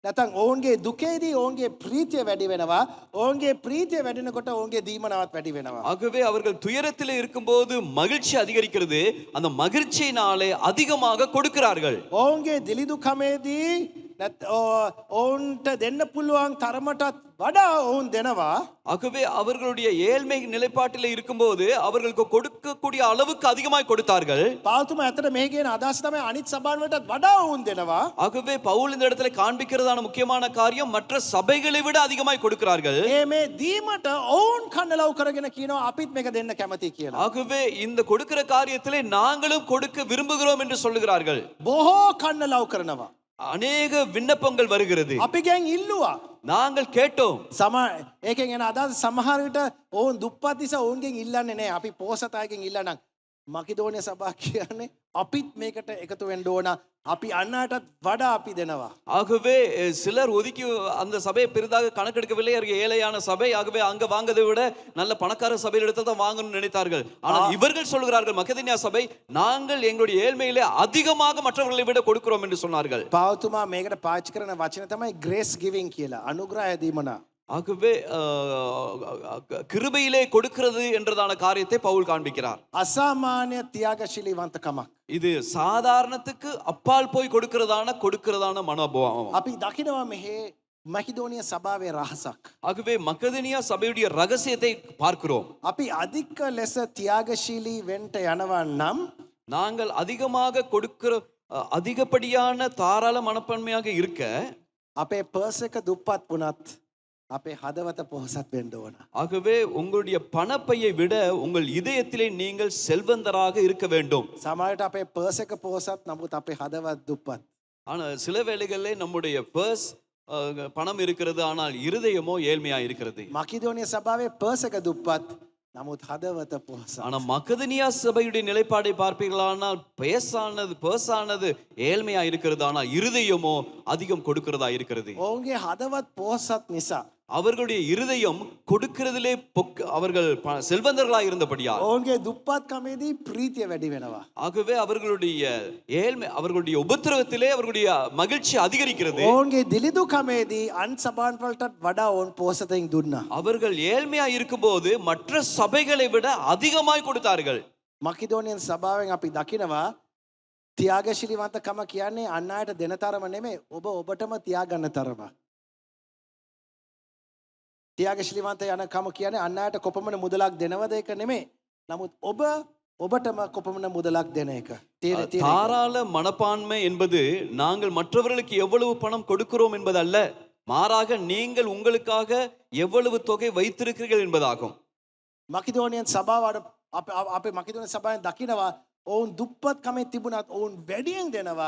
නැත්නම් ඔවුන්ගේ දුකේදී ඔවුන්ගේ ප්‍රීතිය වැඩි වෙනවා. ඔවුන්ගේ ප්‍රීතිය වැඩිනකොට ඔවුන්ගේ දීමනාවත් වැඩි වෙනවා. ஆகவே அவர்கள் துயரத்தில் இருக்கும்போது மகிழ்ச்சி அதிகரிக்கிறது, அந்த மகிழ்ச்சியினாலே அதிகமாக கொடுக்கிறார்கள். ඔවුන්ගේ දිලිඳු කමේදී ඔවුන්ට දෙන්න පුළුවන් තරමටත් වඩා ඔවුන් දෙනවා. ஆகவே அவர்களுடைய ஏழ்மை நிலைப்பாட்டில் இருக்கும்போது அவர்களுக்கு கொடுக்கக்கூடிய அளவுக்கு அதிகமாய் கொடுத்தார்கள். පාවුතුමා ඇත්තට මේ කියන අදහස තමයි අනිත් සභාවන් වලටත් වඩා ඔවුන් දෙනවා. ஆகவே பவுல் இந்த இடத்துல காண்பிக்கிறதான முக்கியமான காரியம் மற்ற சபைகளை விட அதிகமாய் கொடுக்கிறார்கள். මේ දීමට ඔවුන් කන්නලව් කරගෙන කියනවා අපිත් මේක දෙන්න කැමතියි කියලා. ஆகவே இந்த கொடுக்கிற காரியத்திலே நாங்களும் கொடுக்க விரும்புகிறோம் என்று சொல்லுகிறார்கள். බොහෝ කන්නලව් කරනවා. அநேக விண்ணப்பங்கள் வருகிறது. අපි ගෙන් ඉල්ලුවා. நாங்கள் கேட்டோம். ඒකෙන් එන අදහස සමහර විට ඔවුන් දුප්පත් නිසා ඔවුන්ගෙන් ඉල්ලන්නේ නැහැ. අපි පොහොසත අයගෙන් ඉල්ලනම් මකිදෝනිය සභාව කියන්නේ අපිත් මේකට එකතු වෙන්න ඕන. අපි අන්නටත් වඩා අපි දෙනවා. ஆகவே சிலர் ஒதுக்கி அந்த சபையை பெரிதாக கணக்கெடுக்கவில்லை. அவர்கள் ஏழையான சபை, ஆகவே அங்க வாங்கதை விட நல்ல பணக்கார சபையில் எடுத்து தான் வாங்கணும்னு நினைத்தார்கள். ஆனால் இவர்கள் சொல்கிறார்கள் மக்கதேனியா சபை நாங்கள் எங்களுடைய ஏழ்மையிலே அதிகமாக மற்றவர்களை விட கொடுக்கிறோம் என்று சொன்னார்கள். පාවුතුමා මේකට පාවිච්චි කරන වචන තමයි grace giving කියලා. අනුග්‍රහය දීමන. ஆகவே கிருபையிலே கொடுக்கிறது என்றதான காரியத்தை பவுல் காண்பிக்கிறார். අසාමාන්‍ය ත්‍යාගශීලීවන්තකමක්. இது சாதாரணத்துக்கு அப்பால் போய் கொடுக்கிறதான மனோபாவம். අපි දකිනවා මෙහි මකිදෝනිය සභාවේ රහසක්. ஆகவே மக்கதேனியா சபையுடைய ரகசியத்தை பார்க்கிறோம். අපි අධික ලෙස ත්‍යාගශීලී වෙන්න යනවා නම් நாங்கள் அதிகமாக கொடுக்கிற அதிகப்படியான தாராள மனப்பான்மையாக இருக்க අපේ පර්ස් එක දුප්පත් වුණත් අපේ හදවත පොහොසත් වෙන්න ඕන. ஆகவே உங்களுடைய பணப்பையை விட உங்கள் இதயத்திலே நீங்கள் செல்வந்தராக இருக்க வேண்டும். සමහරට අපේ පර්ස් එක පොහොසත් නමුත් අපේ හදවත් දුප්පත්. ஆனால் சில வேளைகளிலே நம்முடைய பர்ஸ் பணம் இருக்கிறது, ஆனால் இருதயமோ ஏழ்மையா இருக்கிறது. මකිදෝනිය සභාවේ පර්ස් එක දුප්පත් නමුත් හදවත පොහොසත්. ஆனா மக்கதனியா சபையுடைய நிலைப்பாடை பார்ப்பீர்களானால் பர்ஸானது ஏழ்மையா இருக்கிறது, ஆனால் இருதயமோ அதிகம் கொடுக்கிறதா இருக்கிறது. ඔවුන්ගේ හදවත් පොහොසත් නිසා அவர்களுடைய இருதயம் கொடுக்கிறதிலே அவர்கள் செல்வந்தர்களாக இருந்தபடியால் ඔවුන්ගේ දුප්පත් කමේදී ප්‍රීතිය වැඩි වෙනවා. ஆகவே அவர்களுடைய ஏழ்மை, அவர்களுடைய உபத்திரவத்திலே அவர்களுடைய மகிழ்ச்சி அதிகரிக்கிறது. ඔවුන්ගේ දිලිදු කමේදී අන් සභාන් වලටත් වඩා ඔවුන් පෝසතෙන් දුන්නා. அவர்கள் ஏழ்மையா இருக்கும்போது மற்ற சபைகளை விட அதிகமாய் கொடுத்தார்கள். මකිදෝනියන් සභාවෙන් අපි දකිනවා තියාගශීලීවන්තකම කියන්නේ අන් අයට දෙන තරම නෙමෙයි ඔබ ඔබටම තියාගන්න තරම. තියාගශීලීවන්ත යන කම කියන්නේ අන් අයට කොපමණ මුදලක් දෙනවද ඒක නෙමෙයි. නමුත් ඔබ ඔබටම කොපමණ මුදලක් දෙන එක. தாராள மனப்பான்மை என்பது நாங்கள் மற்றவர்களுக்கு எவ்வளவு பணம் கொடுக்கிறோம் என்பதல்ல, மாறாக நீங்கள் உங்களுக்காக எவ்வளவு தொகை வைத்திருக்கிறீர்கள் என்பதாகும். මකිදෝනියන් සභාවට අපේ මකිදෝනියන් සභාවෙන් දකිනවා ඔවුන් දුප්පත් කමේ තිබුණත් ඔවුන් වැඩියෙන් දෙනවා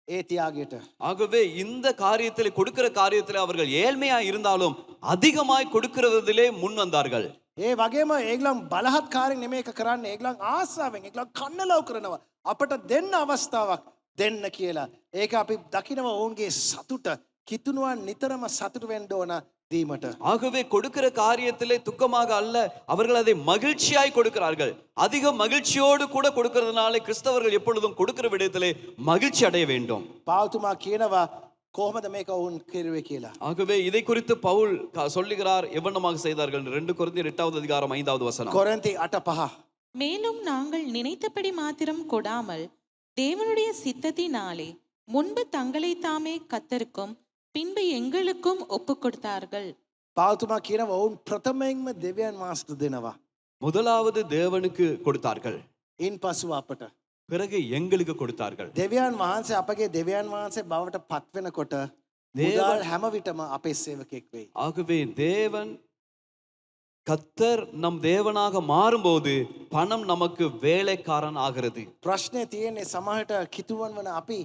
ඒ තියාගයට. ஆகவே இந்த காரியத்தில் கொடுக்கிற காரியத்தில் அவர்கள் ஏழ்மையா இருந்தாலும் அதிகமாய் கொடுக்கிறதிலே முன் வந்தார்கள். ඒ වගේම ඒගොල්ලන් බලහත්කාරයෙන් නෙමෙයි එක කරන්නේ. ඒගොල්ලන් ආසාවෙන් ඒගොල්ලන් කන්නලව් කරනවා. අපට දෙන්න අවස්ථාවක් දෙන්න කියලා. ඒක අපි දකිනවා ඔවුන්ගේ සතුට කිතුණුවන් නිතරම සතුට වෙන්න ඕන දීමට. ஆகவே கொடுக்கிற காரியத்திலே துக்கமாக அல்ல, அவர்கள் அதை மகிழ்ச்சியாய் கொடுக்கிறார்கள். அதிக மகிழ்ச்சியோடு கூட கொடுக்கிறதுனால கிறிஸ்தவர்கள் எப்பொழுதும் கொடுக்கிற விடயத்திலே மகிழ்ச்சி அடைய வேண்டும். පාවුතුමා කියනවා කොහොමද මේක ඔවුන් කෙරුවේ කියලා. ஆகவே இதை குறித்து பவுல் சொல்லுகிறார் எவ்வண்ணமாக செய்தார்கள். 2 கொரிந்தியர் 8வது அதிகாரம் 5வது வசனம். කොරින්ති 8:5. மேலும் நாங்கள் நினைத்தபடி மாத்திரம் கொடாமல் தேவனுடைய சித்தத்தினாலே முன்பு தங்களை தாமே கத்தருக்கும் பின்பு எங்களுக்கும் ஒப்பு கொடுத்தார்கள். පාවුතුමා කියනවා ඔවුන් ප්‍රථමයෙන්ම දෙවියන් වහන්සේට දෙනවා. முதலாவது தேவனுக்கு கொடுத்தார்கள், ඉන් පසුව අපට. பிறகு எங்களுக்கு கொடுத்தார்கள். දෙවියන් වහන්සේ අපගේ දෙවියන් වහන්සේ බවට පත් වෙනකොට මුදල් හැම විටම අපේ සේවකෙක් වෙයි. ஆகவே தேவன் கத்தர் நம் தேவனாக மாறும்போது பணம் நமக்கு வேலைக்காரன் ஆகிறது. ප්‍රශ්නේ තියෙන්නේ සමහරට කිතුවන් වන අපි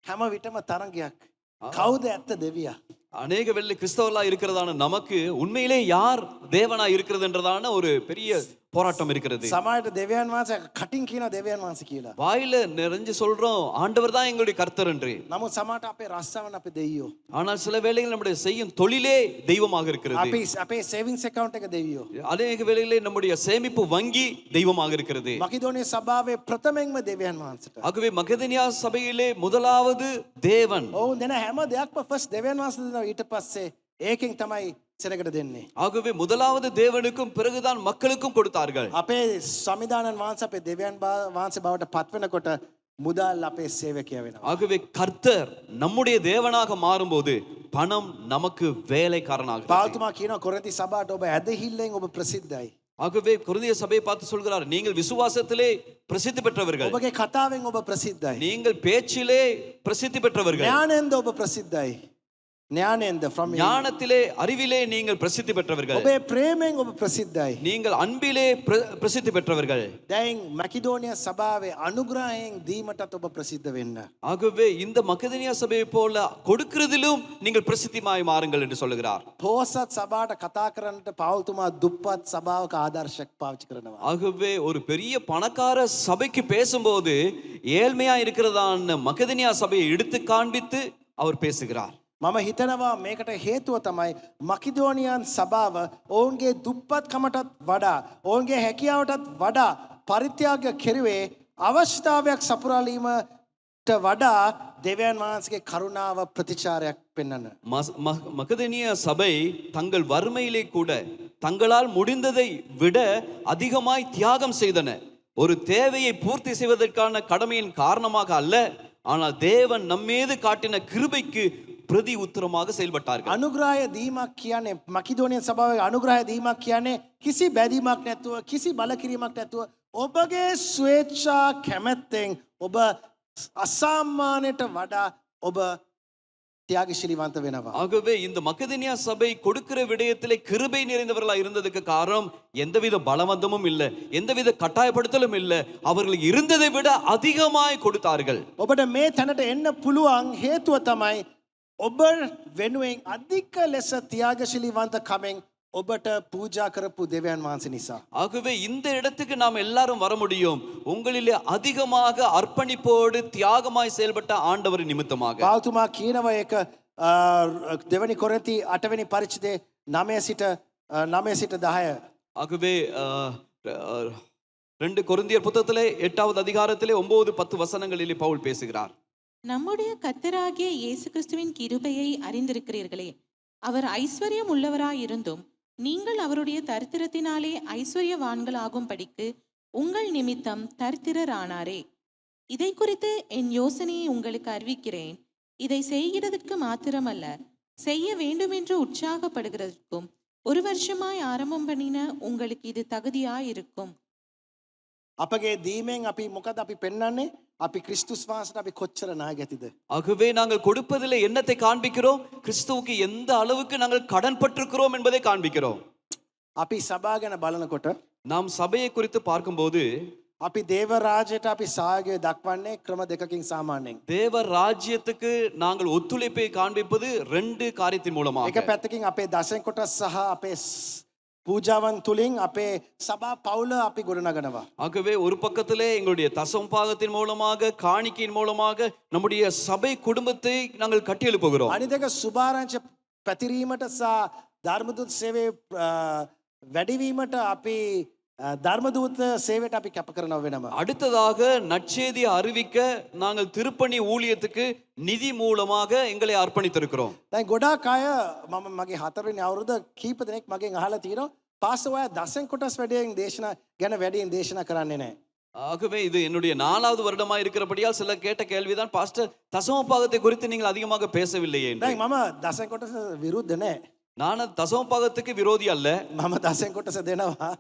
හැම විටම තරංගයක්. කවුද ඇත්ත දෙවියා? அநேக வெள்ளி கிறிஸ்தவர்களா இருக்கிறதான நமக்கு உண்மையிலே யார் தேவனா இருக்கிறது என்றதான ஒரு பெரிய போராட்டம் இருக்கிறது. සමහරට දෙවියන් වහන්සේ කටින් කියන දෙවියන් වහන්සේ කියලා. வாயில நிறைஞ்சு சொல்றோம் ஆண்டவர் தான் எங்களுடைய கர்த்தர் என்று. නමුත් සමහරට අපේ රස්සාවන අපේ දෙවියෝ. ஆனால் சில வேளைகளில் நம்முடைய செய்யும் தொழிலே தெய்வமாக இருக்கிறது. අපේ සේවිංස් account එක දෙවියෝ. அநேக வேளைகளிலே நம்முடைய சேமிப்பு வங்கி தெய்வமாக இருக்கிறது. මකිදෝනිය සභාවේ ප්‍රථමයෙන්ම දෙවියන් වහන්සේට. ஆகவே மக்கெதோனியா சபையிலே முதலாவது தேவன். ඔවුන් දෙන හැම දෙයක්ම ෆස්ට් දෙවියන් වහන්සේ දෙනවා. ඊට පස්සේ ඒකෙන් තමයි සෙනගට දෙන්නේ. ஆகவே முதலாவது தேவனுக்கும் பிறகுதான் மக்களுக்கும் கொடுத்தார்கள். අපේ සමිදානන් වහන්සේ අපේ දෙවියන් වහන්සේ බවට පත් වෙනකොට මුදල් අපේ සේවකයා වෙනවා. ஆகவே கர்த்தர் நம்முடைய தேவனாக மாறும்போது பணம் நமக்கு வேலைக்காரனாக. පාවුතුමා කියනවා කොරින්ති සභාවට ඔබ ඇදහිල්ලෙන් ඔබ ප්‍රසිද්ධයි. ஆகவே கொரிந்திய சபையை பார்த்து சொல்கிறார், நீங்கள் விசுவாசத்திலே பிரசித்தி பெற்றவர்கள், ඔබගේ කතාවෙන් ඔබ ප්‍රසිද්ධයි. நீங்கள் பேச்சிலே பிரசித்தி பெற்றவர்கள், ඥානෙන්ද ඔබ ප්‍රසිද්ධයි. ඥානෙන්ද from ஞானத்திலே அறிவிலே நீங்கள் பிரசித்தி பெற்றவர்கள், ඔබේ ප්‍රේමයෙන් ඔබ ප්‍රසිද්ධයි. நீங்கள் அன்பிலே பிரசித்தி பெற்றவர்கள். දැන් මැකිඩෝනියා සභාවේ අනුග්‍රහයෙන් දීමටත් ඔබ ප්‍රසිද්ධ වෙන්න. ஆகவே இந்த மக்கெதோனியா சபையை போல கொடுக்கிறதிலும் நீங்கள் பிரசித்திமாய் மாறுங்கள் என்று சொல்லுகிறார். පෝසත් සභාවට කතා කරන්නට පාවුතුමා දුප්පත් සභාවක ආදර්ශයක් පාවිච්චි කරනවා. ஆகவே ஒரு பெரிய பணக்கார சபைக்கு பேசும்போது ஏழ்மையா இருக்கிறதான மக்கெதோனியா சபையை எடுத்து காண்பித்து அவர் பேசுகிறார். මම හිතනවා මේකට හේතුව තමයි මකිදෝනියන් සභාව ඔවුන්ගේ දුප්පත්කමටත් වඩා ඔවුන්ගේ හැකියාවටත් වඩා පරිත්‍යාග කෙරුවේ අවශ්‍යතාවයක් සපුරාලීමට වඩා දෙවියන් වහන්සේගේ කරුණාව ප්‍රතිචාරයක් පෙන්වන්න. மக்கெதோனியா சபை தங்கள் வறுமையிலே கூட தங்களால் முடிந்ததை விட அதிகமாய் தியாகம் செய்தன. ஒரு தேவையை பூர்த்தி செய்வதற்கான கடமையின் காரணமாக அல்ல, ஆனால் தேவன் நம்மீது காட்டின கிருபைக்கு பிரதி உத்தரமாக செயல்பட்டார்கள். අනුග්‍රහය දීමක් කියන්නේ මකිදෝනියන් සභාවේ අනුග්‍රහය දීමක් කියන්නේ කිසි බැඳීමක් නැතුව කිසි බලකිරීමක් නැතුව ඔබගේ ස්වේච්ඡා කැමැත්තෙන් ඔබ අසාමාන්‍යයට වඩා ඔබ தியாகශීලීවන්ත වෙනවා. ஆகவே இந்த மக்கெதோனியா சபை கொடுக்கிற விடயத்திலே கிருபை நிறைந்தவர்களா இருந்ததுக்கு காரணம் எந்தவித பலவந்தமும் இல்லை, எந்தவித கட்டாயப்படுத்தலும் இல்லை. அவர்கள் இருந்ததை விட அதிகமாய் கொடுத்தார்கள். ඔබට මේ තැනට එන්න පුළුවන් හේතුව තමයි ඔබ වෙනුවෙන් අධික ලෙස තියාගශීලීවන්ත කමෙන් ඔබට පූජා කරපු දෙවියන් වහන්සේ නිසා. ஆகவே இந்த இடத்துக்கு நாம் எல்லாரும் வர முடியும் உங்களிலே அதிகமாக அர்ப்பணிப்போடு தியாகமாய் செயல்பட்ட ஆண்டவர் நிமித்தமாக. පාවුතුමා කියනවා ඒක දෙවනි කොරින්ති 8 වෙනි පරිච්ඡේදයේ 9 සිට 9 සිට 10. ஆகவே 2 கொரிந்தியர் புத்தகத்திலே 8வது அதிகாரத்திலே 9-10 வசனங்களிலே பவுல் பேசுகிறார். நம்முடைய கர்த்தராகிய இயேசு கிறிஸ்துவின் கிருபையை அறிந்திருக்கிறீர்களே. அவர் ஐஸ்வர்யம் உள்ளவராயிருந்தும் நீங்கள் அவருடைய தரித்திரத்தினாலே ஐஸ்வர்யவான்களாகும்படிக்கு உங்கள் நிமித்தம் தரித்திரரானாரே. இதை குறித்து என் யோசனையை உங்களுக்கு அறிவிக்கிறேன். இதை செய்கிறதற்கு மாத்திரமல்ல, செய்ய வேண்டுமென்று உற்சாகப்படுகிறதற்கும் 1 வருஷமாய் ஆரம்பம் பண்ணின உங்களுக்கு இது தகுதியாயிருக்கும். අපගේ දීමෙන් අපි මොකද අපි පෙන්වන්නේ? අපි ක්‍රිස්තුස් වහන්සේට අපි කොච්චර නායකතිද? ஆகவே நாங்கள் கொடுப்பதிலே என்னத்தை காண்பிக்கிறோம்? கிறிஸ்துவுக்கு எந்த அளவுக்கு நாங்கள் கடன் பட்டிருக்கிறோம் என்பதை காண்பிக்கிறோம். අපි සභා ගැන බලනකොට நாம் சபையை குறித்து பார்க்கும்போது අපි දේව රාජ්‍යයට අපි සහායය දක්වන්නේ ක්‍රම දෙකකින් සාමාන්‍යයෙන්. தேவ ராஜ்யத்துக்கு நாங்கள் ஒத்துழைப்பை காண்பிப்பது 2 காரியத்தின் එක மூலமாக. පැත්තකින් අපේ දසෙන් කොටස් සහ අපේ පූජාවන් තුලින් අපේ සභා පවුල අපි ගොඩනගනවා. ஆகவே ஒரு பக்கத்திலே எங்களுடைய தசமபாகத்தின் மூலமாக காணிக்கையின் மூலமாக நம்முடைய சபை குடும்பத்தை நாங்கள் கட்டி எழுப்புகிறோம். අනිත් එක සුභාරංච පැතිරීමට සහ ධර්මදූත සේවයේ වැඩිවීමට අපි ධර්මදූත සේවයට අපි කැප කරනව වෙනවා. அடுத்ததாக நற்செய்தியை அறிவிக்க நாங்கள் திருப்பணி ஊழியத்துக்கு நிதி மூலமாக எங்களை அர்ப்பணித்திருக்கிறோம். දැන් ගොඩාක් අය මම මගේ 4 වෙනි අවුරුද්ද කීප දෙනෙක් මගෙන් අහලා තියෙනවා පාස්ටර් ඔයා දසෙන් කොටස් වැඩියෙන් දේශනා ගැන වැඩියෙන් දේශනා කරන්නේ නැහැ. ஆகவே இது என்னுடைய 4வது வருடமா இருக்கிறபடியால் சில கேட்ட கேள்விதான், பாஸ்டர் தசமபாகத்தை குறித்து நீங்கள் அதிகமாக பேசவில்லையே என்று. දැන් මම දසෙන් කොටස විරුද්ධ නැහැ. நான் தசமபாகத்துக்கு விரோதி அல்ல. මම දසෙන් කොටස දෙනවා.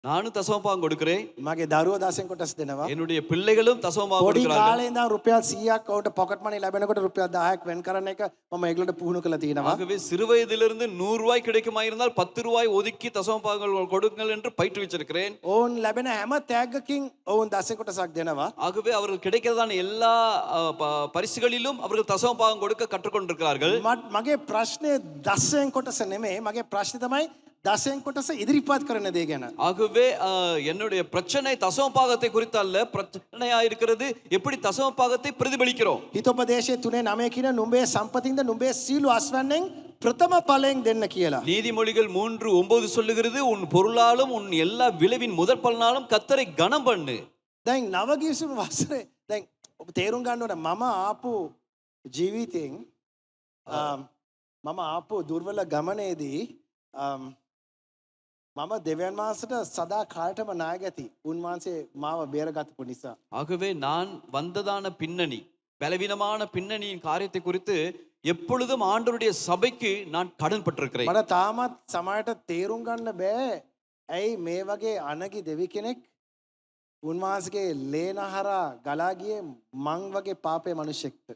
நானும் தசமபாகம் கொடுக்கிறேன். මගේ දරුවෝ දසෙන් කොටස් දෙනවා. என்னுடைய பிள்ளைகளும் தசமபாகம் පොඩි கொடுக்கிறார்கள். කාලේ ඉඳන් රුපියල් 100ක් ඔවුන්ට පොකට් මනි ලැබෙනකොට රුපියල් 10ක් වෙන් කරන එක මම ඒගොල්ලන්ට පුහුණු කරලා තියෙනවා. ஆகவே சிறு வயதிலிருந்து 100 ரூபாய் கிடைக்குமாயிருந்தால் 10 ரூபாய் ஒதுக்கி தசமபாகங்கள் கொடுங்கள் என்று பயிற்றுவிச்சிருக்கிறேன். ඔවුන් ලැබෙන හැම තෑග්ගකින් ඔවුන් දසෙන් කොටසක් දෙනවා. ஆகவே அவர்கள் கிடைக்கிறதான எல்லா பரிசுகளிலும் அவர்கள் தசமபாகம் கொடுக்க கற்றுக்கொண்டிருக்கிறார்கள். මගේ ප්‍රශ්නේ දසෙන් කොටස නෙමෙයි. මගේ ප්‍රශ්නේ තමයි දසෙන් කොටස ඉදිරිපත් කරන දේ ගැන. ஆகவே என்னுடைய பிரச்சனை தசமபாகத்தை குறித்து அல்ல, பிரச்சனையா இருக்கிறது எப்படி தசமபாகத்தை பிரதிபலிக்கிறோம். හිතෝපදේශයේ 3:9 කියන නුඹේ සම්පතින්ද නුඹේ සීල අස්වැන්නෙන් ප්‍රථම ඵලයෙන් දෙන්න කියලා. நீதிமொழிகள் 3:9 சொல்லுகிறது, உன் பொருளாலும் உன் எல்லா விளைவின் முதற் பலனாலும் கர்த்தரை கனம் பண்ணு. දැන් නවගිවිසුම වසරේ දැන් ඔබ තේරුම් ගන්න ඕන මම ආපු ජීවිතෙන් මම ආපු දුර්වල ගමනේදී මම දෙවියන් වහන්සේට සදා කාලයටම නායකති. උන්වහන්සේ මාව බේරගත්තු නිසා. ஆகவே நான் வந்ததான பின்னணி, பலவீனமான பின்னணியின் காரியத்தை குறித்து எப்பொழுதும் ஆண்டவருடைய சபைக்கு நான் கடன் பட்டிருக்கிறேன். මට තාමත් සමහරට තේරුම් ගන්න බෑ. ඇයි මේ වගේ අනගි දෙවි කෙනෙක් උන්වහන්සේගේ ලේනහරා ගලා ගියේ මං වගේ පාපේ මිනිසෙක්ට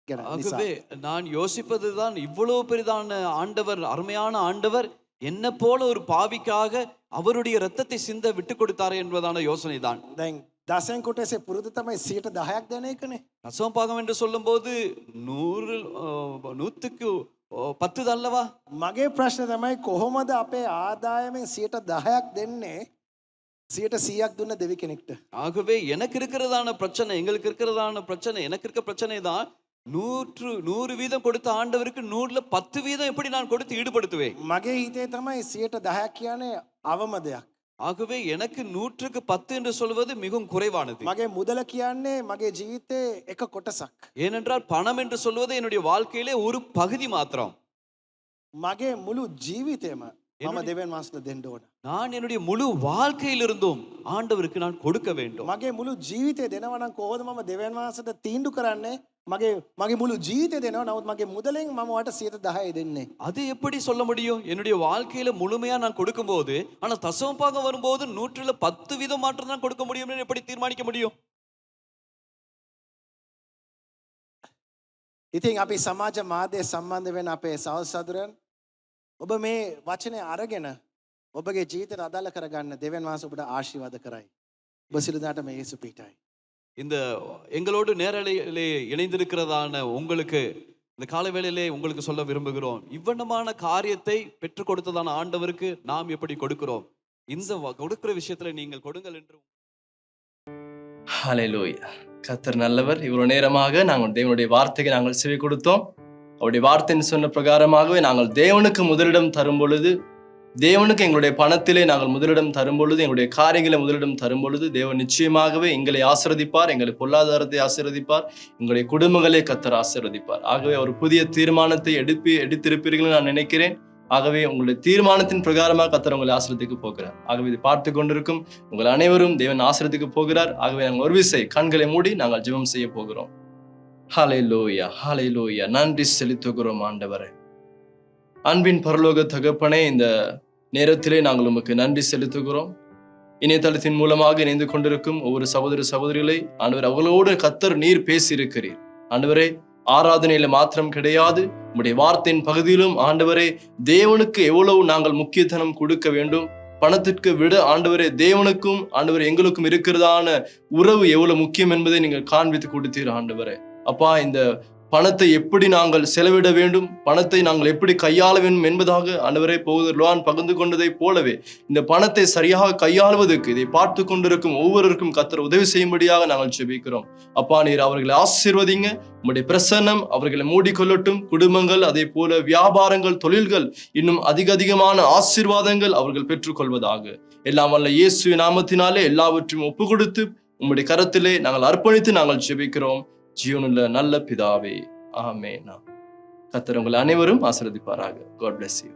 ගැන නිසා. ஆகவே நான் யோசிப்பதுதான், இவ்வளவு பெரிதான ஆண்டவர், அருமையான ஆண்டவர் என்ன போல ஒரு பாவிக்காக அவருடைய இரத்தத்தை சிந்த விட்டு கொடுத்தாரே என்பதான யோசனை தான். දැන් දසෙන් කොටසේ පුරුදු තමයි 10% දෙන එකනේ. தசமபாகம் என்று சொல்லும்போது 100க்கு 10 அல்லவா? මගේ ප්‍රශ්න තමයි කොහොමද අපේ ආදායමෙන් 10% දෙන්නේ 100ක් දුන්න දෙවි කෙනෙක්ට. ஆகவே எனக்கு இருக்கிறதான பிரச்சனை, எங்களுக்கு இருக்கிறதான பிரச்சனை, எனக்கு இருக்க பிரச்சனை தான் 100% கொடுத்த ஆண்டவருக்கு 100ல 10% எப்படி நான் கொடுத்து ஈடுபடுத்துவேன். මගේ හිතේ තමයි 10% කියන්නේ අවම දෙයක්. ஆகவே எனக்கு 100க்கு 10 என்று சொல்வது மிகவும் குறைவானது. මගේ මුදල කියන්නේ මගේ ජීවිතේ එක කොටසක්. ஏனென்றால் பணம் என்று சொல்வது என்னுடைய வாழ்க்கையிலே ஒரு பகுதி மாத்திரம். මගේ මුළු ජීවිතේම මම දෙවියන් වහන්සේට දෙන්න ඕන. நான் என்னுடைய முழு வாழ்க்கையிலிருந்தும் ஆண்டவருக்கு நான் கொடுக்க வேண்டும். මගේ මුළු ජීවිතේ දෙනවා නම් කොහොමද මම දෙවියන් වහන්සේට තීන්දුව කරන්නේ? මගේ මුළු ජීවිතේ දෙනවා. නමුත් මගේ මුදලෙන් මම ඔයාට 10% දෙන්නේ. அது எப்படி சொல்ல முடியும்? என்னுடைய வாழ்க்கையில முழுமையா நான் கொடுக்கும்போது, ஆனா தசமபாகம் வரும்போது 100ல 10% மாற்றம் தான் கொடுக்க முடியும்னு எப்படி தீர்மானிக்க முடியும்? ඉතින් අපි සමාජ මාධ්‍ය සම්බන්ධ වෙන අපේ සහෝදරයන් ඔබ මේ වචනේ අරගෙන ඔබගේ ජීවිතයට අදාළ කරගන්න දෙවියන් වහන්සේ ඔබට ආශිර්වාද කරයි. ඔබ සියලු දාට මේ යේසු පිටයි. இந்த எங்களோடு நேரலையிலே இணைந்திருக்கிறதான உங்களுக்கு இந்த காலவேளையிலே உங்களுக்கு சொல்ல விரும்புகிறோம், இவ்வண்ணமான காரியத்தை பெற்றுக் கொடுத்ததான ஆண்டவருக்கு நாம் எப்படி கொடுக்கிறோம்? இந்த கொடுக்கிற விஷயத்துல நீங்கள் கொடுங்கள் என்று. ஹல்லேலூயா. கர்த்தர் நல்லவர். இவ்வளவு நேரமாக நாங்கள் தேவனுடைய வார்த்தைக்கு நாங்கள் செவி கொடுத்தோம். அவருடைய வார்த்தைன்னு சொன்ன பிரகாரமாகவே நாங்கள் தேவனுக்கு முதலிடம் தரும் பொழுது, தேவனுக்கு எங்களுடைய பணத்திலே நாங்கள் முதலிடம் தரும் பொழுது, எங்களுடைய காரியங்களை முதலிடம் தரும் பொழுது, தேவன் நிச்சயமாகவே எங்களை ஆசீர்வதிப்பார், எங்களை பொருளாதாரத்தை ஆசீர்வதிப்பார், எங்களுடைய குடும்பங்களை கர்த்தர் ஆசீர்வதிப்பார். ஆகவே ஒரு புதிய தீர்மானத்தை எடுத்திருப்பீர்கள் நான் நினைக்கிறேன். ஆகவே உங்களுடைய தீர்மானத்தின் பிரகாரமாக கர்த்தர் உங்களை ஆசீர்வதிக்க போகிறார். ஆகவே இது பார்த்து கொண்டிருக்கும் உங்கள் அனைவரும் தேவன் ஆசீர்வதிக்க போகிறார். ஆகவே நாங்கள் ஒரு விசை கண்களை மூடி நாங்கள் ஜெபம் செய்ய போகிறோம். ஹல்லேலூயா, ஹல்லேலூயா. நன்றி செலுத்துகிறோம் ஆண்டவரே. அன்பின் பரலோக தகப்பனே, இந்த நேரத்திலே நாங்கள் உமக்கு நன்றி செலுத்துகிறோம். இணையதளத்தின் மூலமாக இணைந்து கொண்டிருக்கும் ஒவ்வொரு சகோதர சகோதரிகளை ஆண்டவர் அவர்களோடு கர்த்தர் நீர் பேசியிருக்கிறீர். ஆண்டவரே, ஆராதனையில மாத்திரம் கிடையாது, உம்முடைய வார்த்தையின் பகுதியிலும் ஆண்டவரே தேவனுக்கு எவ்வளவு நாங்கள் முக்கியத்துவம் கொடுக்க வேண்டும், பணத்திற்கு விட ஆண்டவரே தேவனுக்கும் ஆண்டவரே எங்களுக்கும் இருக்கிறதான உறவு எவ்வளவு முக்கியம் என்பதை நீங்கள் காண்பித்து கொடுத்தீர் ஆண்டவரே. அப்பா, இந்த பணத்தை எப்படி நாங்கள் செலவிட வேண்டும், பணத்தை நாங்கள் எப்படி கையாள வேண்டும் என்பதாக ஆண்டவரே போதகர் யோவான் பகிர்ந்து கொண்டதை போலவே இந்த பணத்தை சரியாக கையாளுவதற்கு இதை பார்த்து கொண்டிருக்கும் ஒவ்வொருவருக்கும் கர்த்தர் உதவி செய்யும்படியாக நாங்கள் ஜெபிக்கிறோம். அப்பா, நீர் அவர்களை ஆசீர்வதிங்க, உம்முடைய பிரசன்னம் அவர்களை மூடிக்கொள்ளட்டும். குடும்பங்கள், அதே போல வியாபாரங்கள், தொழில்கள் இன்னும் அதிகமான ஆசீர்வாதங்கள் அவர்கள் பெற்றுக்கொள்வதாக எல்லாம் வல்ல இயேசு நாமத்தினாலே எல்லாவற்றையும் ஒப்பு கொடுத்து உம்முடைய கரத்திலே நாங்கள் அர்ப்பணித்து நாங்கள் ஜெபிக்கிறோம். ஜீவனுள்ள நல்ல பிதாவே, ஆமென். கர்த்தர் உங்கள் அனைவரும் ஆசீர்வதிப்பாராக. God bless you.